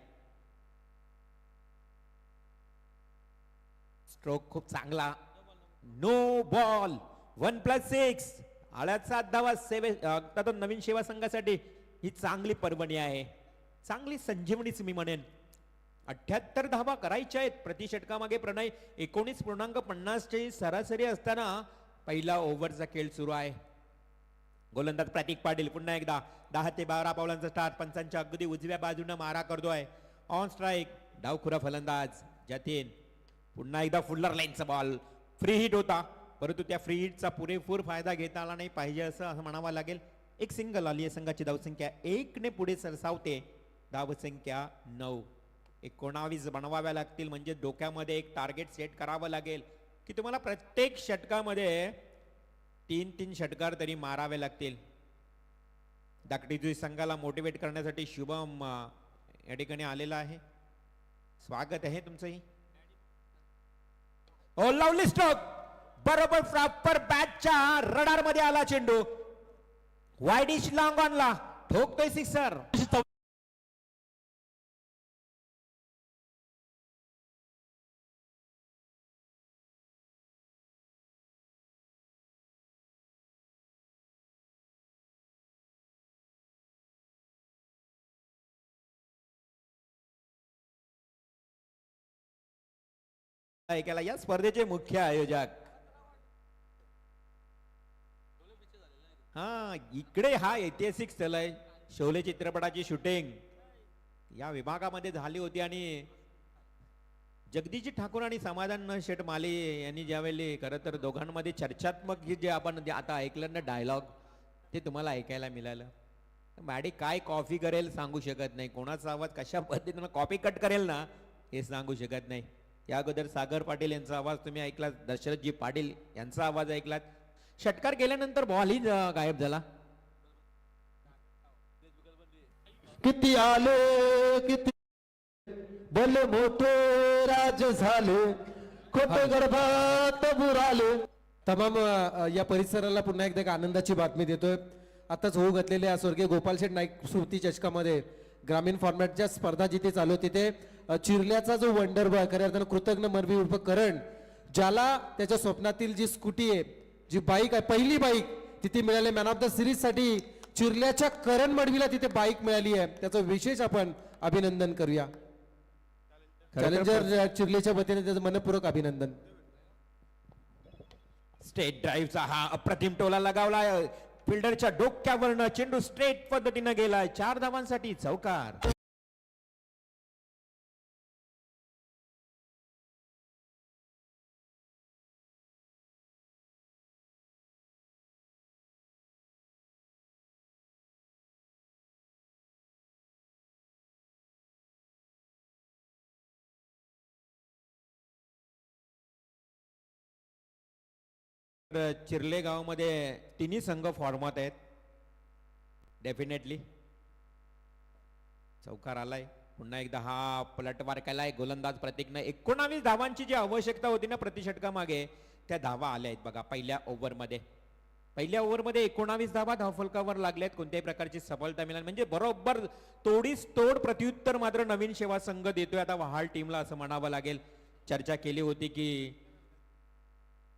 स्ट्रोक खूप चांगला, नो बॉल, 1+6 आळ्याचा धावा नवीन सेवा संघासाठी ही चांगली पर्वणी आहे, चांगली संजीवनीच मी म्हणेन. 78 धावा करायच्या आहेत प्रति षटकामागे. प्रणय 19.50 ची सरासरी असताना पहिला ओव्हरचा खेळ सुरू आहे. गोलंदाज प्रतीक पाटील पुन्हा एकदा 10 ते 12 पावलांचा स्टार्ट. पंचांच्या अगदी उजव्या बाजूने मारा करतोय. ऑन स्ट्राईक डावखुरा फलंदाज जतीन. पुन्हा एकदा फुल्लर लाईनचा बॉल, फ्री हिट होता, परंतु त्या फ्री हिटचा पुरेपूर फायदा घेता आला नाही पाहिजे असं म्हणावं लागेल. एक सिंगल आली आहे. संघाची धावसंख्या 1 ने पुढे सरसावते. धावसंख्या 9. 19 बनवाव्या लागतील, म्हणजे डोक्यामध्ये एक टार्गेट सेट करावं लागेल की तुम्हाला प्रत्येक षटकामध्ये 3-3 षटकार तरी मारावे लागतील. धाकटी संघाला मोटिवेट करण्यासाठी शुभम या ठिकाणी आलेला आहे. स्वागत आहे तुमचंही. ओ लवली स्ट्रोक, बरोबर प्रॉपर बॅटच्या रडार मध्ये आला चेंडू. वाईडिश लॉंग ऑनला ठोकतोय सिक्सर. ऐकायला या स्पर्धेचे मुख्य आयोजक इकडे हा ऐतिहासिक स्थळ आहे. शोले चित्रपटाची शूटिंग या विभागामध्ये झाली होती आणि जगदीश ठाकूर आणि समाधान शेठ माले यांनी ज्यावेळी खरं तर दोघांमध्ये चर्चात्मक जे आपण आता ऐकलं ना डायलॉग, ते तुम्हाला ऐकायला मिळालं. मॅडी काय कॉफी करेल सांगू शकत नाही, कोणाचा आवाज कशा पद्धतीनं कॉपी कट करेल ना हे सांगू शकत नाही. या अगोदर सागर पाटील यांचा आवाज तुम्ही ऐकलात, दशरथजी पाटील यांचा आवाज ऐकलात. षटकार केल्यानंतर बॉलही गायब झाला. किती आले किती भले मोठे राज झाले, खोटे गर्भात बुराले. तमाम या परिसराला पुन्हा एकदा एक आनंदाची बातमी देतोय. आताच होऊ घातलेल्या स्वर्गीय गोपालशेठ नाईक स्मृती चषकामध्ये ग्रामीण फॉर्मॅटच्या स्पर्धा जिथे चालू तिथे चिरल्याचा जो वंडर बॉय खऱ्या अर्थानं कृतज्ञ मरवी उर्फ करण, ज्याला त्याच्या स्वप्नातील जी स्कूटी आहे, जी बाईक आहे, पहिली बाईक तिथे मिळाली मॅन ऑफ द सिरीज साठी. चिरल्याच्या करण मडवीला तिथे बाईक मिळाली आहे, त्याचं विशेष आपण अभिनंदन करूया. चॅलेंजर चिरलेच्या वतीने त्याचं मनपूर्वक अभिनंदन. स्ट्रेट ड्राईव्हचा हा अप्रतिम टोला लगावलाय फिल्डरच्या डोक्यावरनं चेंडू स्ट्रेट पद्धतीनं गेलाय 4 धावांसाठी चौकार. चिर्ले गावामध्ये तिन्ही संघ फॉर्मात आहेत. डेफिनेटली चौकार आलाय. पुन्हा एकदा हा पलटवार केलाय गोलंदाज प्रतीकनं. 19 धावांची जी आवश्यकता होती ना प्रति षटकामागे त्या धावा आल्या आहेत बघा पहिल्या ओव्हरमध्ये. पहिल्या ओव्हरमध्ये 19 धावा धावफलकावर लागल्यात. कोणत्याही प्रकारची सफलता मिळाली म्हणजे बरोबर तोडीस तोड प्रत्युत्तर मात्र नवीन सेवा संघ देतोय आता वहाल टीमला असं म्हणावं लागेल. चर्चा केली होती की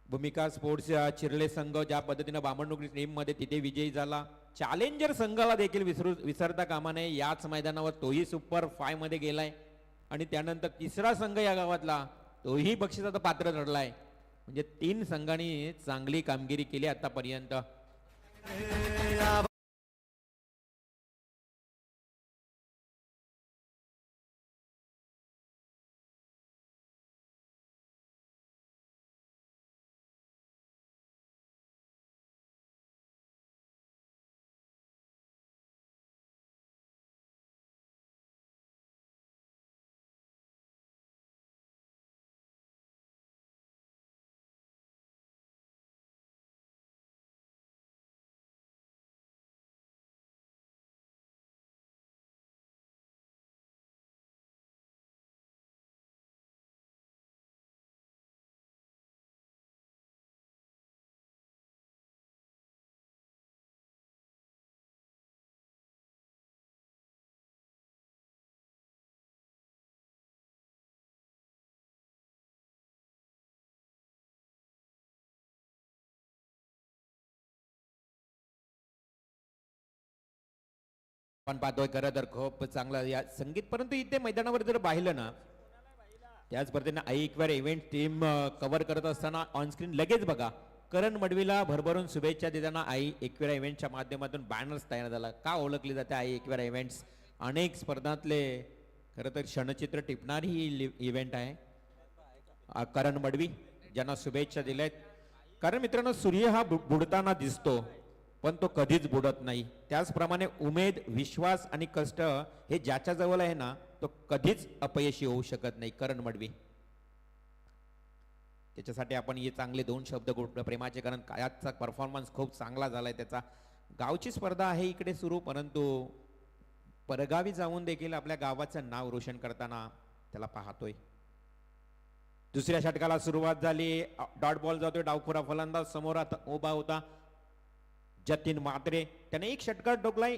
भूमिका स्पोर्ट्स चिर्ले संघ ज्या पद्धतीनं बामणनुक टीममध्ये तिथे विजयी झाला. चॅलेंजर संघाला देखील विसरता कामा नये. याच मैदानावर तोही सुपर 5 मध्ये गेलाय आणि त्यानंतर तिसरा संघ या गावातला तोही बक्षिसाचं पात्र ठरलाय. म्हणजे 3 संघांनी चांगली कामगिरी केली आतापर्यंत. आपण पाहतोय खरं तर खूप चांगलं या संगीत. परंतु इथे मैदानावर जर पाहिलं ना त्याच पद्धतीने आई इक्वेर इव्हेंट टीम कव्हर करत असताना ऑनस्क्रीन लगेच बघा करण मडवीला भरभरून शुभेच्छा देताना आई इक्वेरा इव्हेंटच्या माध्यमातून बॅनर्स तयार झाला. का ओळखली जाते आई इक्वेरा इव्हेंट्स? अनेक स्पर्धातले खरं तर क्षणचित्र टिपणारी ही इव्हेंट आहे. करण मडवी ज्यांना शुभेच्छा दिल्यात. कारण मित्रांनो सूर्य हा बुडताना दिसतो पण तो कधीच बुडत नाही. त्याचप्रमाणे उमेद विश्वास आणि कष्ट हे ज्याच्या जवळ आहे ना तो कधीच अपयशी होऊ शकत नाही. करण मडवी त्याच्यासाठी आपण हे चांगले 2 शब्द प्रेमाचे. कारण कायाचा परफॉर्मन्स खूप चांगला झालाय त्याचा. गावची स्पर्धा आहे इकडे सुरू परंतु परगावी जाऊन देखील आपल्या गावाचं नाव रोशन करताना त्याला पाहतोय. दुसऱ्या षटकाला सुरुवात झाली. डॉट बॉल जातोय. डावखुरा फलंदाज समोर उभा होता जतीन म्हात्रे. त्याने 1 षटकार ठोकलाय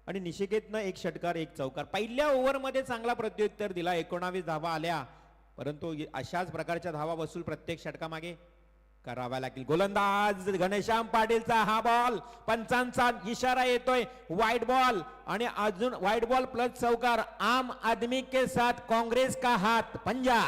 आणि निशिकेतनं 1 षटकार 1 चौकार. पहिल्या ओव्हरमध्ये चांगला प्रत्युत्तर दिला. 19 धावा आल्या परंतु अशाच प्रकारच्या धावा वसूल प्रत्येक षटकामागे कराव्या लागतील. गोलंदाज घनश्याम पाटीलचा हा बॉल पंचांचा इशारा येतोय. वाईट बॉल आणि अजून वाईट बॉल प्लस चौकार. आम आदमी के साथ कांग्रेस का हाथ पंजा.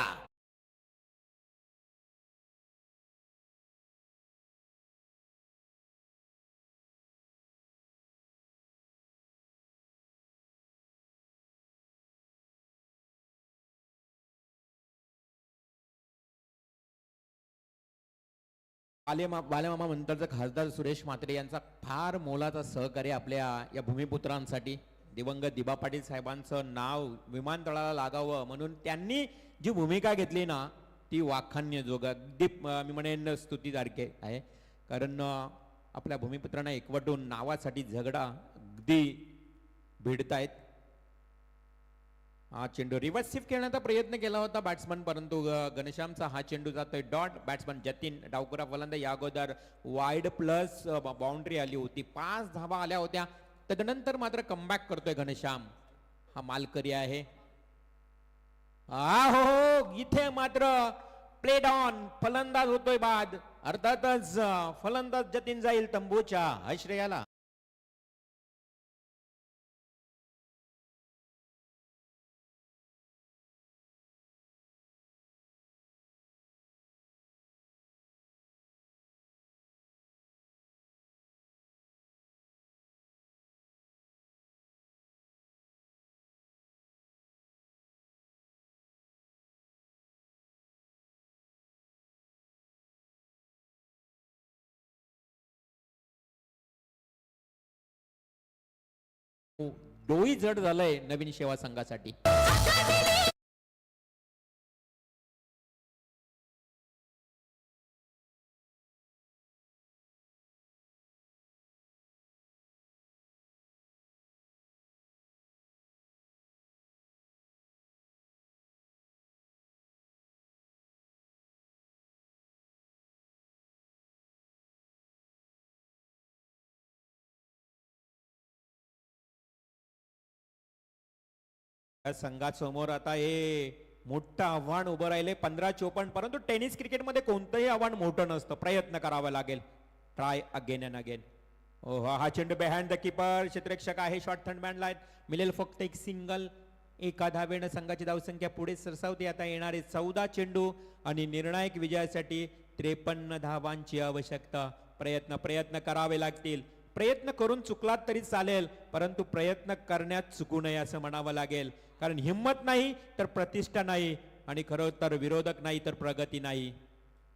बालेमामा मंतरचा खासदार सुरेश म्हात्रे यांचा फार मोलाचा सहकार्य आपल्या या भूमिपुत्रांसाठी. दिवंगत दिबा पाटील साहेबांचं नाव विमानतळाला लागावं म्हणून त्यांनी जी भूमिका घेतली ना ती वाखान्य जोग अगदी मी म्हणेन स्तुतीसारखे आहे. कारण आपल्या भूमिपुत्रांना एकवटून नावासाठी झगडा अगदी भिडतायत. हा चेंडू रिव्हर्स शिफ्ट खेळण्याचा प्रयत्न केला होता बॅट्समन परंतु घनश्यामचा हा चेंडू जातोय डॉट. बॅट्समन जतीन डावकुरा फलंदाज या अगोदर वाईड प्लस बाउंड्री आली होती. 5 धावा आल्या होत्या. तदनंतर मात्र कमबॅक करतोय घनश्याम. हा मालकरी आहे. हो इथे मात्र प्लेड ऑन फलंदाज होतोय बाद. अर्थातच फलंदाज जतीन जाईल तंबूच्या आश्रयाला. डोई जड झालंय नवीन सेवा संघासाठी. या संघासमोर आता हे मोठं आव्हान उभं राहिले 15-54. परंतु टेनिस क्रिकेटमध्ये कोणतंही आव्हान मोठं नसतं, प्रयत्न करावा लागेल. Try again and again. Oh हा चेंडू बिहाइंड द कीपर, क्षेत्ररक्षक आहे, शॉर्ट थंड बँड लाईन मिळेल फक्त एक सिंगल. एका धावेनं संघाची धावसंख्या पुढे सरसावते. आता येणारे 14 चेंडू आणि निर्णायक विजयासाठी 53 धावांची आवश्यकता. प्रयत्न करावे लागतील. प्रयत्न करून चुकलात तरी चालेल, परंतु प्रयत्न करण्यात चुकू नये असं म्हणावं लागेल. कारण हिंमत नाही तर प्रतिष्ठा नाही, आणि खरं तर विरोधक नाही तर प्रगती नाही.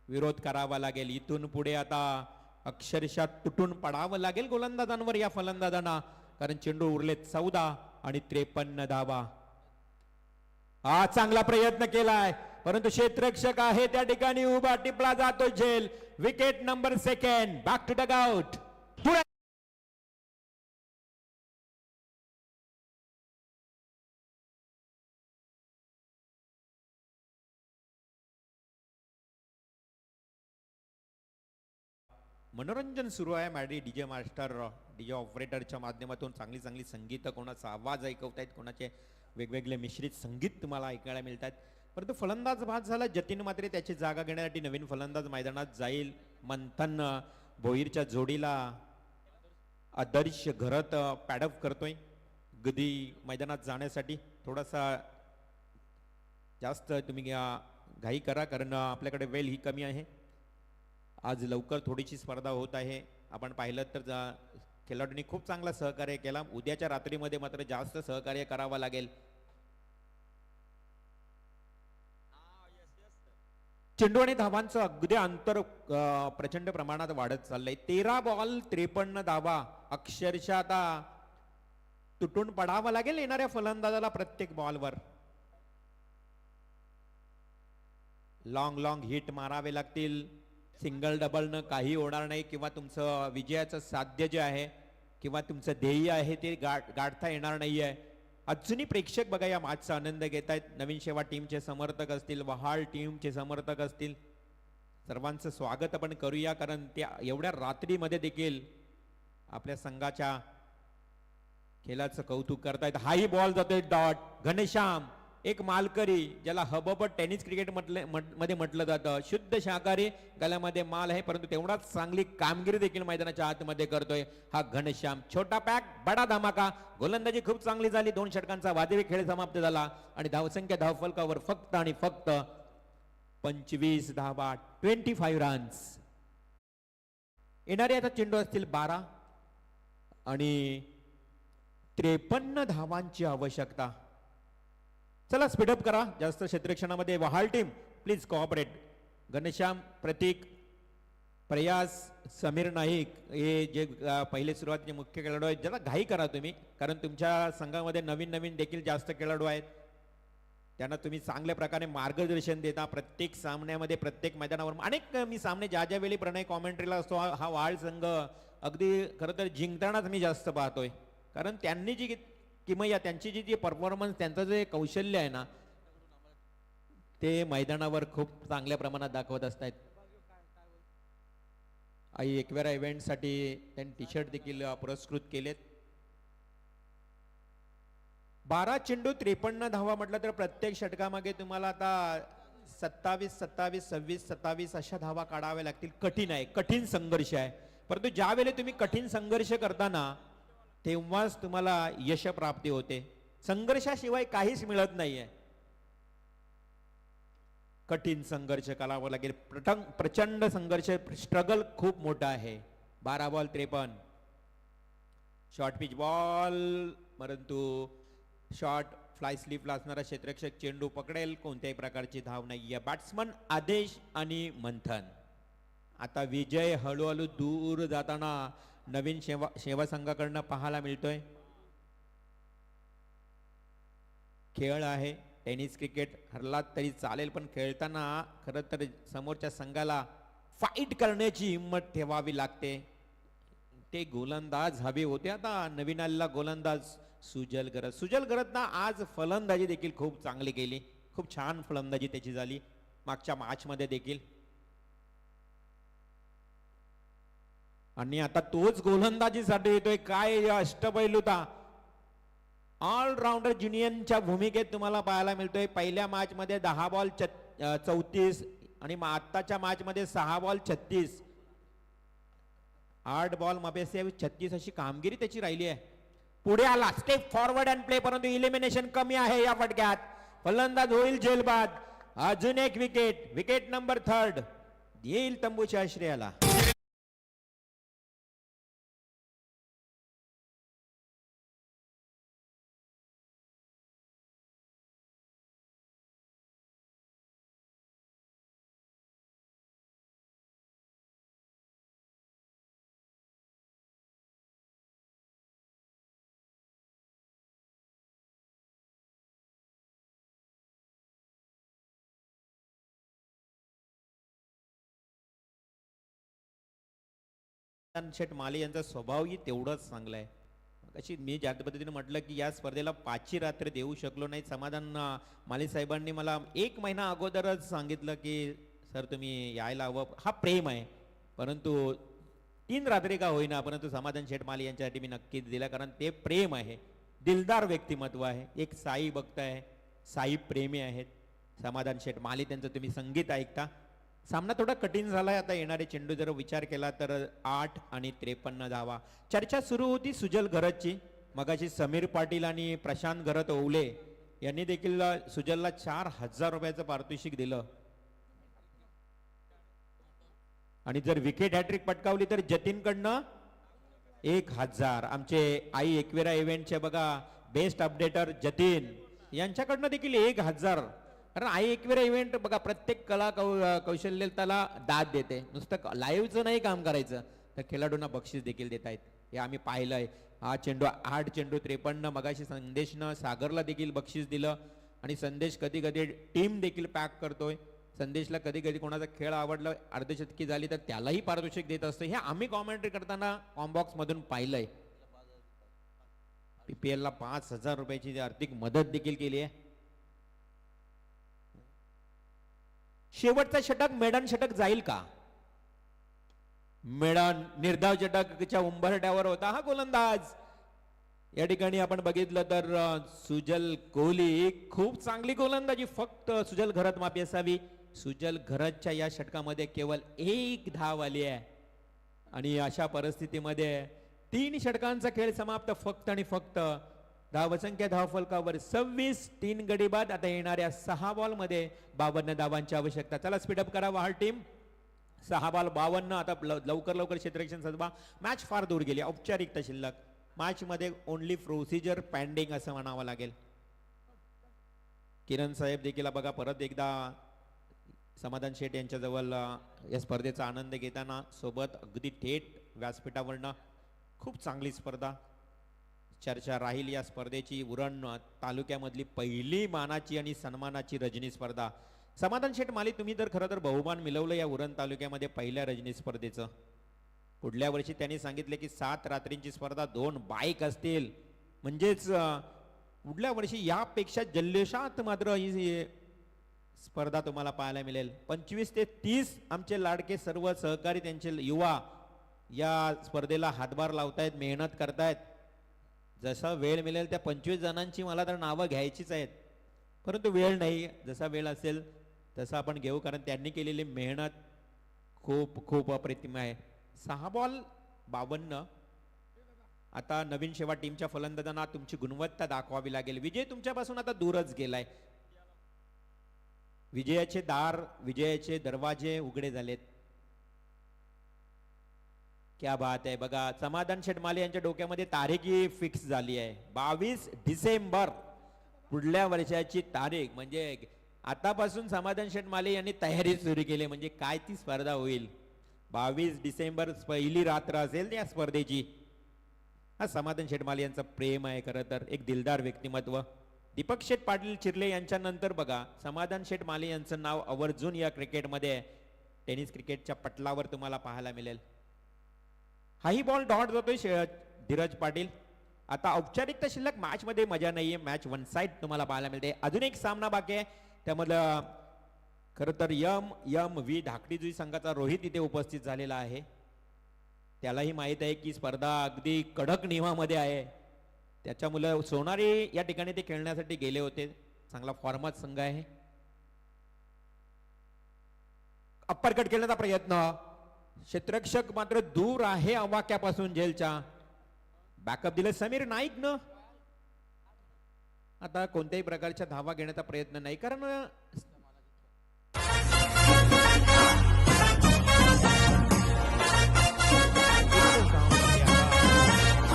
विरोध करावा लागेल. इथून पुढे आता अक्षरशः तुटून पडावं लागेल गोलंदाजांवर या फलंदाजांना, कारण चेंडू उरलेत 14 आणि 53 धावा. हा चांगला प्रयत्न केलाय, परंतु क्षेत्ररक्षक आहे त्या ठिकाणी उभा, टिपला जातो झेल. Wicket number 2. Back to dugout. मनोरंजन सुरू आहे. मॅडी डीजे मास्टर, डीजे ऑपरेटरच्या माध्यमातून चांगली चांगली संगीत, कोणाचा आवाज ऐकवतायत, कोणाचे वेगवेगळे मिश्रित संगीत तुम्हाला ऐकायला मिळतात. परंतु फलंदाज बाद झाला. जतीन मात्र त्याची जागा घेण्यासाठी नवीन फलंदाज मैदानात जाईल. मंथन भोईरच्या जोडीला आदर्श घरत पॅडअप करतोय. गदी मैदानात जाण्यासाठी थोडासा जास्त तुम्ही घाई करा, कारण आपल्याकडे वेळ ही कमी आहे. आज लवकर थोडीशी स्पर्धा होत आहे. आपण पाहिलं तर खेळाडूंनी खूप चांगला सहकार्य केला. उद्याच्या रात्रीमध्ये मात्र जास्त सहकार्य करावं लागेल. चेंडू आणि धावांचं अगदी अंतर प्रचंड प्रमाणात वाढत चाललंय. 13 बॉल 53 धावा. अक्षरशः आता तुटून पडावं लागेल येणाऱ्या फलंदाजाला प्रत्येक बॉलवर. लॉंग हिट मारावे लागतील. सिंगल डबल न काही होणार नाही, किंवा तुमचं विजयाचं साध्य जे आहे किंवा तुमचं ध्येय आहे ते गाठता येणार नाहीये. अजूनही प्रेक्षक बघा या मॅचचा आनंद घेत आहेत. नवीन सेवा टीमचे समर्थक असतील, वहाळ टीमचे समर्थक असतील, सर्वांचं स्वागत आपण करूया, कारण त्या एवढ्या रात्रीमध्ये देखील आपल्या संघाच्या खेळाचं कौतुक करतायत. हाही बॉल जातोय डॉट. घनश्याम एक मालकरी, ज्याला हबब टेनिस क्रिकेट मध्ये म्हटलं जातं. शुद्ध शाकाहारी, गळ्यामध्ये माल आहे, परंतु तेवढाच चांगली कामगिरी देखील मैदानाच्या आतमध्ये करतोय हा घनश्याम. छोटा पॅक बडा धमाका. गोलंदाजी खूप चांगली झाली. 2 षटकांचा वादळी खेळ समाप्त झाला आणि धावसंख्या धावफलकावर फक्त आणि फक्त 25 धावा, 25 रन्स. येणारे आता चेंडू असतील 12 आणि 53 धावांची आवश्यकता. चला स्पीडअप करा. जास्त क्षेत्ररक्षणामध्ये वहाल टीम प्लीज कोऑपरेट. घनश्याम, प्रतीक, प्रयास, समीर नाईक हे जे पहिले सुरुवातीचे मुख्य खेळाडू आहेत, ज्याला घाई करा तुम्ही, कारण तुमच्या संघामध्ये नवीन देखील जास्त खेळाडू आहेत. त्यांना तुम्ही चांगल्या प्रकारे मार्गदर्शन देता. प्रत्येक सामन्यामध्ये, प्रत्येक मैदानावर अनेक मी सामने ज्या वेळी प्रणय कॉमेंट्रीला असतो, हा वहाल संघ अगदी खरं तर जिंकतानाच मी जास्त पाहतोय, कारण त्यांनी जी किंवा त्यांची जी परफॉर्मन्स, त्यांचं जे कौशल्य आहे ना, ते मैदानावर खूप चांगल्या प्रमाणात दाखवत असतात. आई एकवेरा इव्हेंटसाठी त्यांनी टी शर्ट देखील पुरस्कृत केलेत. 12 चेंडू 53 धावा म्हटलं तर प्रत्येक षटकामागे तुम्हाला आता 27, 26, 26, 27 अशा धावा काढाव्या लागतील. कठीण आहे, कठीण संघर्ष आहे. परंतु ज्यावेळी तुम्ही कठीण संघर्ष करताना तेव्हाच तुम्हाला यश प्राप्ती होते. संघर्षाशिवाय काहीच मिळत नाहीये. कठीण संघर्ष करावा लागेल. प्रचंड संघर्ष, स्ट्रगल खूप मोठा आहे. 12 बॉल 53. शॉर्ट पिच बॉल, परंतु शॉर्ट फ्लाय स्लिपला असणारा क्षेत्ररक्षक चेंडू पकडेल. कोणत्याही प्रकारची धाव नाहीये. बॅट्समन आदेश आणि मंथन. आता विजय हळूहळू दूर जाताना नवीन सेवा संघाकडनं पाहायला मिळतोय. खेळ आहे. टेनिस क्रिकेट हरलात तरी चालेल, पण खेळताना खरं तर समोरच्या संघाला फाईट करण्याची हिंमत ठेवावी लागते. ते गोलंदाज हवे होते. आता नवीन आलेला गोलंदाज सुजल गरजनं आज फलंदाजी देखील खूप चांगली केली. खूप छान फलंदाजी त्याची झाली मागच्या मॅच मध्ये देखील. आणि आता तोच गोलंदाजीसाठी येतोय. काय अष्टपैलूता ऑलराऊंडर ज्युनियनच्या भूमिकेत तुम्हाला पाहायला मिळतोय. पहिल्या मॅच मध्ये 10 बॉल 34 आणि आत्ताच्या मॅच मध्ये 6 बॉल 36, 8 बॉल मध्ये 36 अशी कामगिरी त्याची राहिली आहे. पुढे आला स्टेप फॉरवर्ड अँड प्ले, परंतु इलिमिनेशन कमी आहे या फटक्यात. फलंदाज होईल झेलबाद. अजून एक विकेट नंबर 3 येईल तंबूच्या आश्रयाला. शेठ माली यांचा स्वभावही तेवढाच चांगला आहे. अशी मी ज्या पद्धतीने म्हटलं की या स्पर्धेला 5ची रात्र देऊ शकलो नाही. समाधान माली साहेबांनी मला 1 महिना अगोदरच सांगितलं की सर तुम्ही यायला हवं. हा प्रेम आहे, परंतु 3 रात्री का होईना, परंतु समाधान शेठ माली यांच्यासाठी मी नक्कीच दिला, कारण ते प्रेम आहे. दिलदार व्यक्तिमत्व आहे. एक साई भक्त आहे, साई प्रेमी आहेत समाधान शेठ माली. त्यांचं तुम्ही संगीत ऐकता. सामना थोडा कठीण झालाय. आता येणारे चेंडू जर विचार केला तर 8 आणि 53 धावा. चर्चा सुरू होती सुजल घरतची. मगाशी समीर पाटील आणि प्रशांत घरत ओवले यांनी देखील सुजलला 4,000 रुपयाचं पारितोषिक दिलं. आणि जर विकेट हॅट्रिक पटकावली तर जतीनकडनं 1,000. आमचे आई एकविरा इव्हेंटचे बघा बेस्ट अपडेटर जतीन यांच्याकडनं देखील 1,000. कारण आई एकविरा इव्हेंट बघा प्रत्येक कला कौशल्य त्याला दाद देते. नुसतं लाईव्हचं नाही काम करायचं, तर खेळाडूंना बक्षीस देखील देत आहेत. हे आम्ही पाहिलंय. हा चेंडू 8 चेंडू 53. मगाशी संदेशनं सागरला देखील बक्षीस दिलं. आणि संदेश कधी कधी टीम देखील पॅक करतोय. संदेशला कधी कधी कोणाचा खेळ आवडला, अर्धशतकी झाली तर त्यालाही पारितोषिक देत असतं. हे आम्ही कॉमेंट्री करताना कॉम्बॉक्स मधून पाहिलंय. PPL ला 5,000 रुपयाची आर्थिक मदत देखील केली आहे. शेवटचा षटक मेडन षटक जाईल का? मेडन निर्धाव षटकच्या उंबरठ्यावर होता हा गोलंदाज. या ठिकाणी आपण बघितलं तर सुजल कोहली खूप चांगली गोलंदाजी. फक्त सुजल घरत माफी असावी. सुजल घरतच्या या षटकामध्ये केवळ 1 धाव आली आहे. आणि अशा परिस्थितीमध्ये 3 षटकांचा खेळ समाप्त. फक्त आणि फक्त धावसंख्या धावफलकावर 26, 3 गडी बाद. आता येणाऱ्या 6 बॉल मध्ये 52 धावांची आवश्यकता. चला स्पीडअप करा वाहल टीम. 6 बॉल 52. आता लवकर क्षेत्ररक्षण सदबा. मॅच फार दूर गेली. औपचारिकता शिल्लक. मॅच मध्ये ओनली प्रोसिजर पेंडिंग असं म्हणावं लागेल. किरण साहेब देखील बघा परत एकदा समाधान शेठ यांच्या जवळ या स्पर्धेचा आनंद घेताना सोबत अगदी थेट व्यासपीठावरनं. खूप चांगली स्पर्धा. चर्चा राहील या स्पर्धेची. उरण तालुक्यामधली पहिली मानाची आणि सन्मानाची रजनी स्पर्धा. समाधान शेठ माली तुम्ही तर खरं तर बहुमान मिळवलं या उरण तालुक्यामध्ये पहिल्या रजनी स्पर्धेचं. पुढल्या वर्षी त्यांनी सांगितले की 7 रात्रींची स्पर्धा, 2 बाईक असतील. म्हणजेच पुढल्या वर्षी यापेक्षा जल्लोषात मात्र ही स्पर्धा तुम्हाला पाहायला मिळेल. 25 ते 30 आमचे लाडके सर्व सहकारी त्यांचे युवा या स्पर्धेला हातभार लावतायत, मेहनत करतायत. जसा वेळ मिळेल त्या 25 जणांची मला तर नावं घ्यायचीच आहेत, परंतु वेळ नाही. जसा वेळ असेल तसा आपण घेऊ, कारण त्यांनी केलेली मेहनत खूप खूप अप्रतिम आहे. 6 बॉल 52. आता नवीन शेवा टीमच्या फलंदाजांना तुमची गुणवत्ता दाखवावी लागेल. विजय तुमच्यापासून आता दूरच गेलाय. विजयाचे दार, विजयाचे दरवाजे उघडे झालेत. क्या बात आहे. बघा समाधान शेटमाले यांच्या डोक्यामध्ये तारीखही फिक्स झाली आहे. 22 डिसेंबर पुढल्या वर्षाची तारीख. म्हणजे आतापासून समाधान शेटमाले यांनी तयारी सुरू केली. म्हणजे काय ती स्पर्धा होईल. 22 डिसेंबर पहिली रात्र असेल या स्पर्धेची. हा समाधान शेटमाले यांचं प्रेम आहे. खरं तर एक दिलदार व्यक्तिमत्व. दीपक शेठ पाटील चिर्ले यांच्या नंतर बघा समाधान शेठ माले यांचं नाव आवर्जून या क्रिकेटमध्ये टेनिस क्रिकेटच्या पटलावर तुम्हाला पाहायला मिळेल. हाही बॉल डॉट जातोय धीरज पाटील. आता औपचारिकता शिल्लक मॅच मध्ये मजा नाहीये, मॅच वन साइड तुम्हाला पाहायला मिळते. अजून एक सामना बाकी आहे, त्यामधलं खर तर यम व्ही धाकटीजुई संघाचा रोहित इथे उपस्थित झालेला आहे. त्यालाही माहित आहे की स्पर्धा अगदी कडक नियमामध्ये आहे, त्याच्यामुळे सोनारी या ठिकाणी ते खेळण्यासाठी गेले होते. चांगला फॉर्मात संघ आहे. अप्पर कट खेळण्याचा प्रयत्न, क्षेत्ररक्षक मात्र दूर आहे अवाक्यापासून जेलच्या. बॅकअप दिलं समीर नाईक न. आता कोणत्याही प्रकारच्या धावा घेण्याचा प्रयत्न नाही, कारण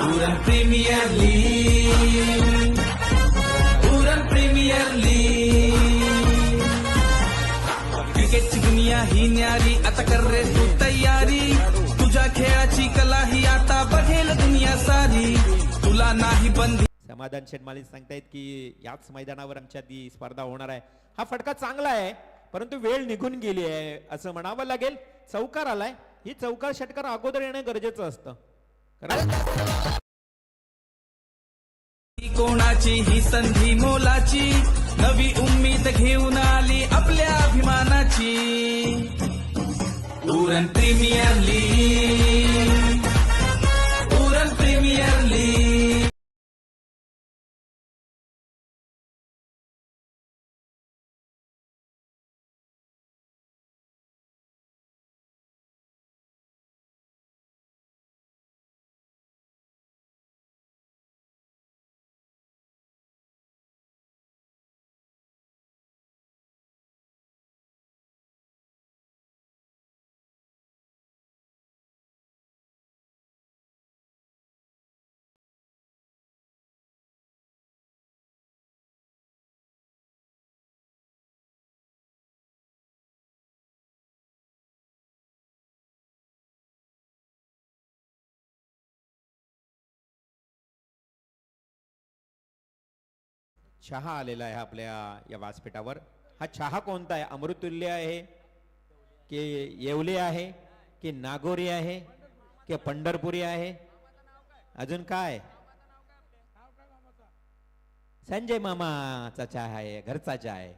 Uran premier league, Uran premier league. क्रिकेटची दुनिया ही न्यारी, आता कर रे तू तयारी. तुझ्या खेळाची कला ही आता बघेल दुनिया सारी. तुला नाही बंदी. समाधान शेटमाली सांगतायत की याच मैदानावर आमच्या ती स्पर्धा होणार आहे. हा फटका चांगला आहे, परंतु वेळ निघून गेली आहे असं म्हणावं लागेल. चौकार आलाय, ही चौकार षटकार अगोदर येणं गरजेचं असतं. कोणाची ही संधी मोलाची, नवी उम्मीद घेऊन आली आपल्या अभिमानाची. Uran premier league, Uran premier league. चहा आलेला आहे आपल्या या व्यासपीठावर. हा चहा कोणता आहे? अमृतुल्य आहे की येवले आहे की नागोरी आहे की पंढरपुरी आहे? अजून काय? संजय मामाचा चहा आहे, घरचा चहा आहे.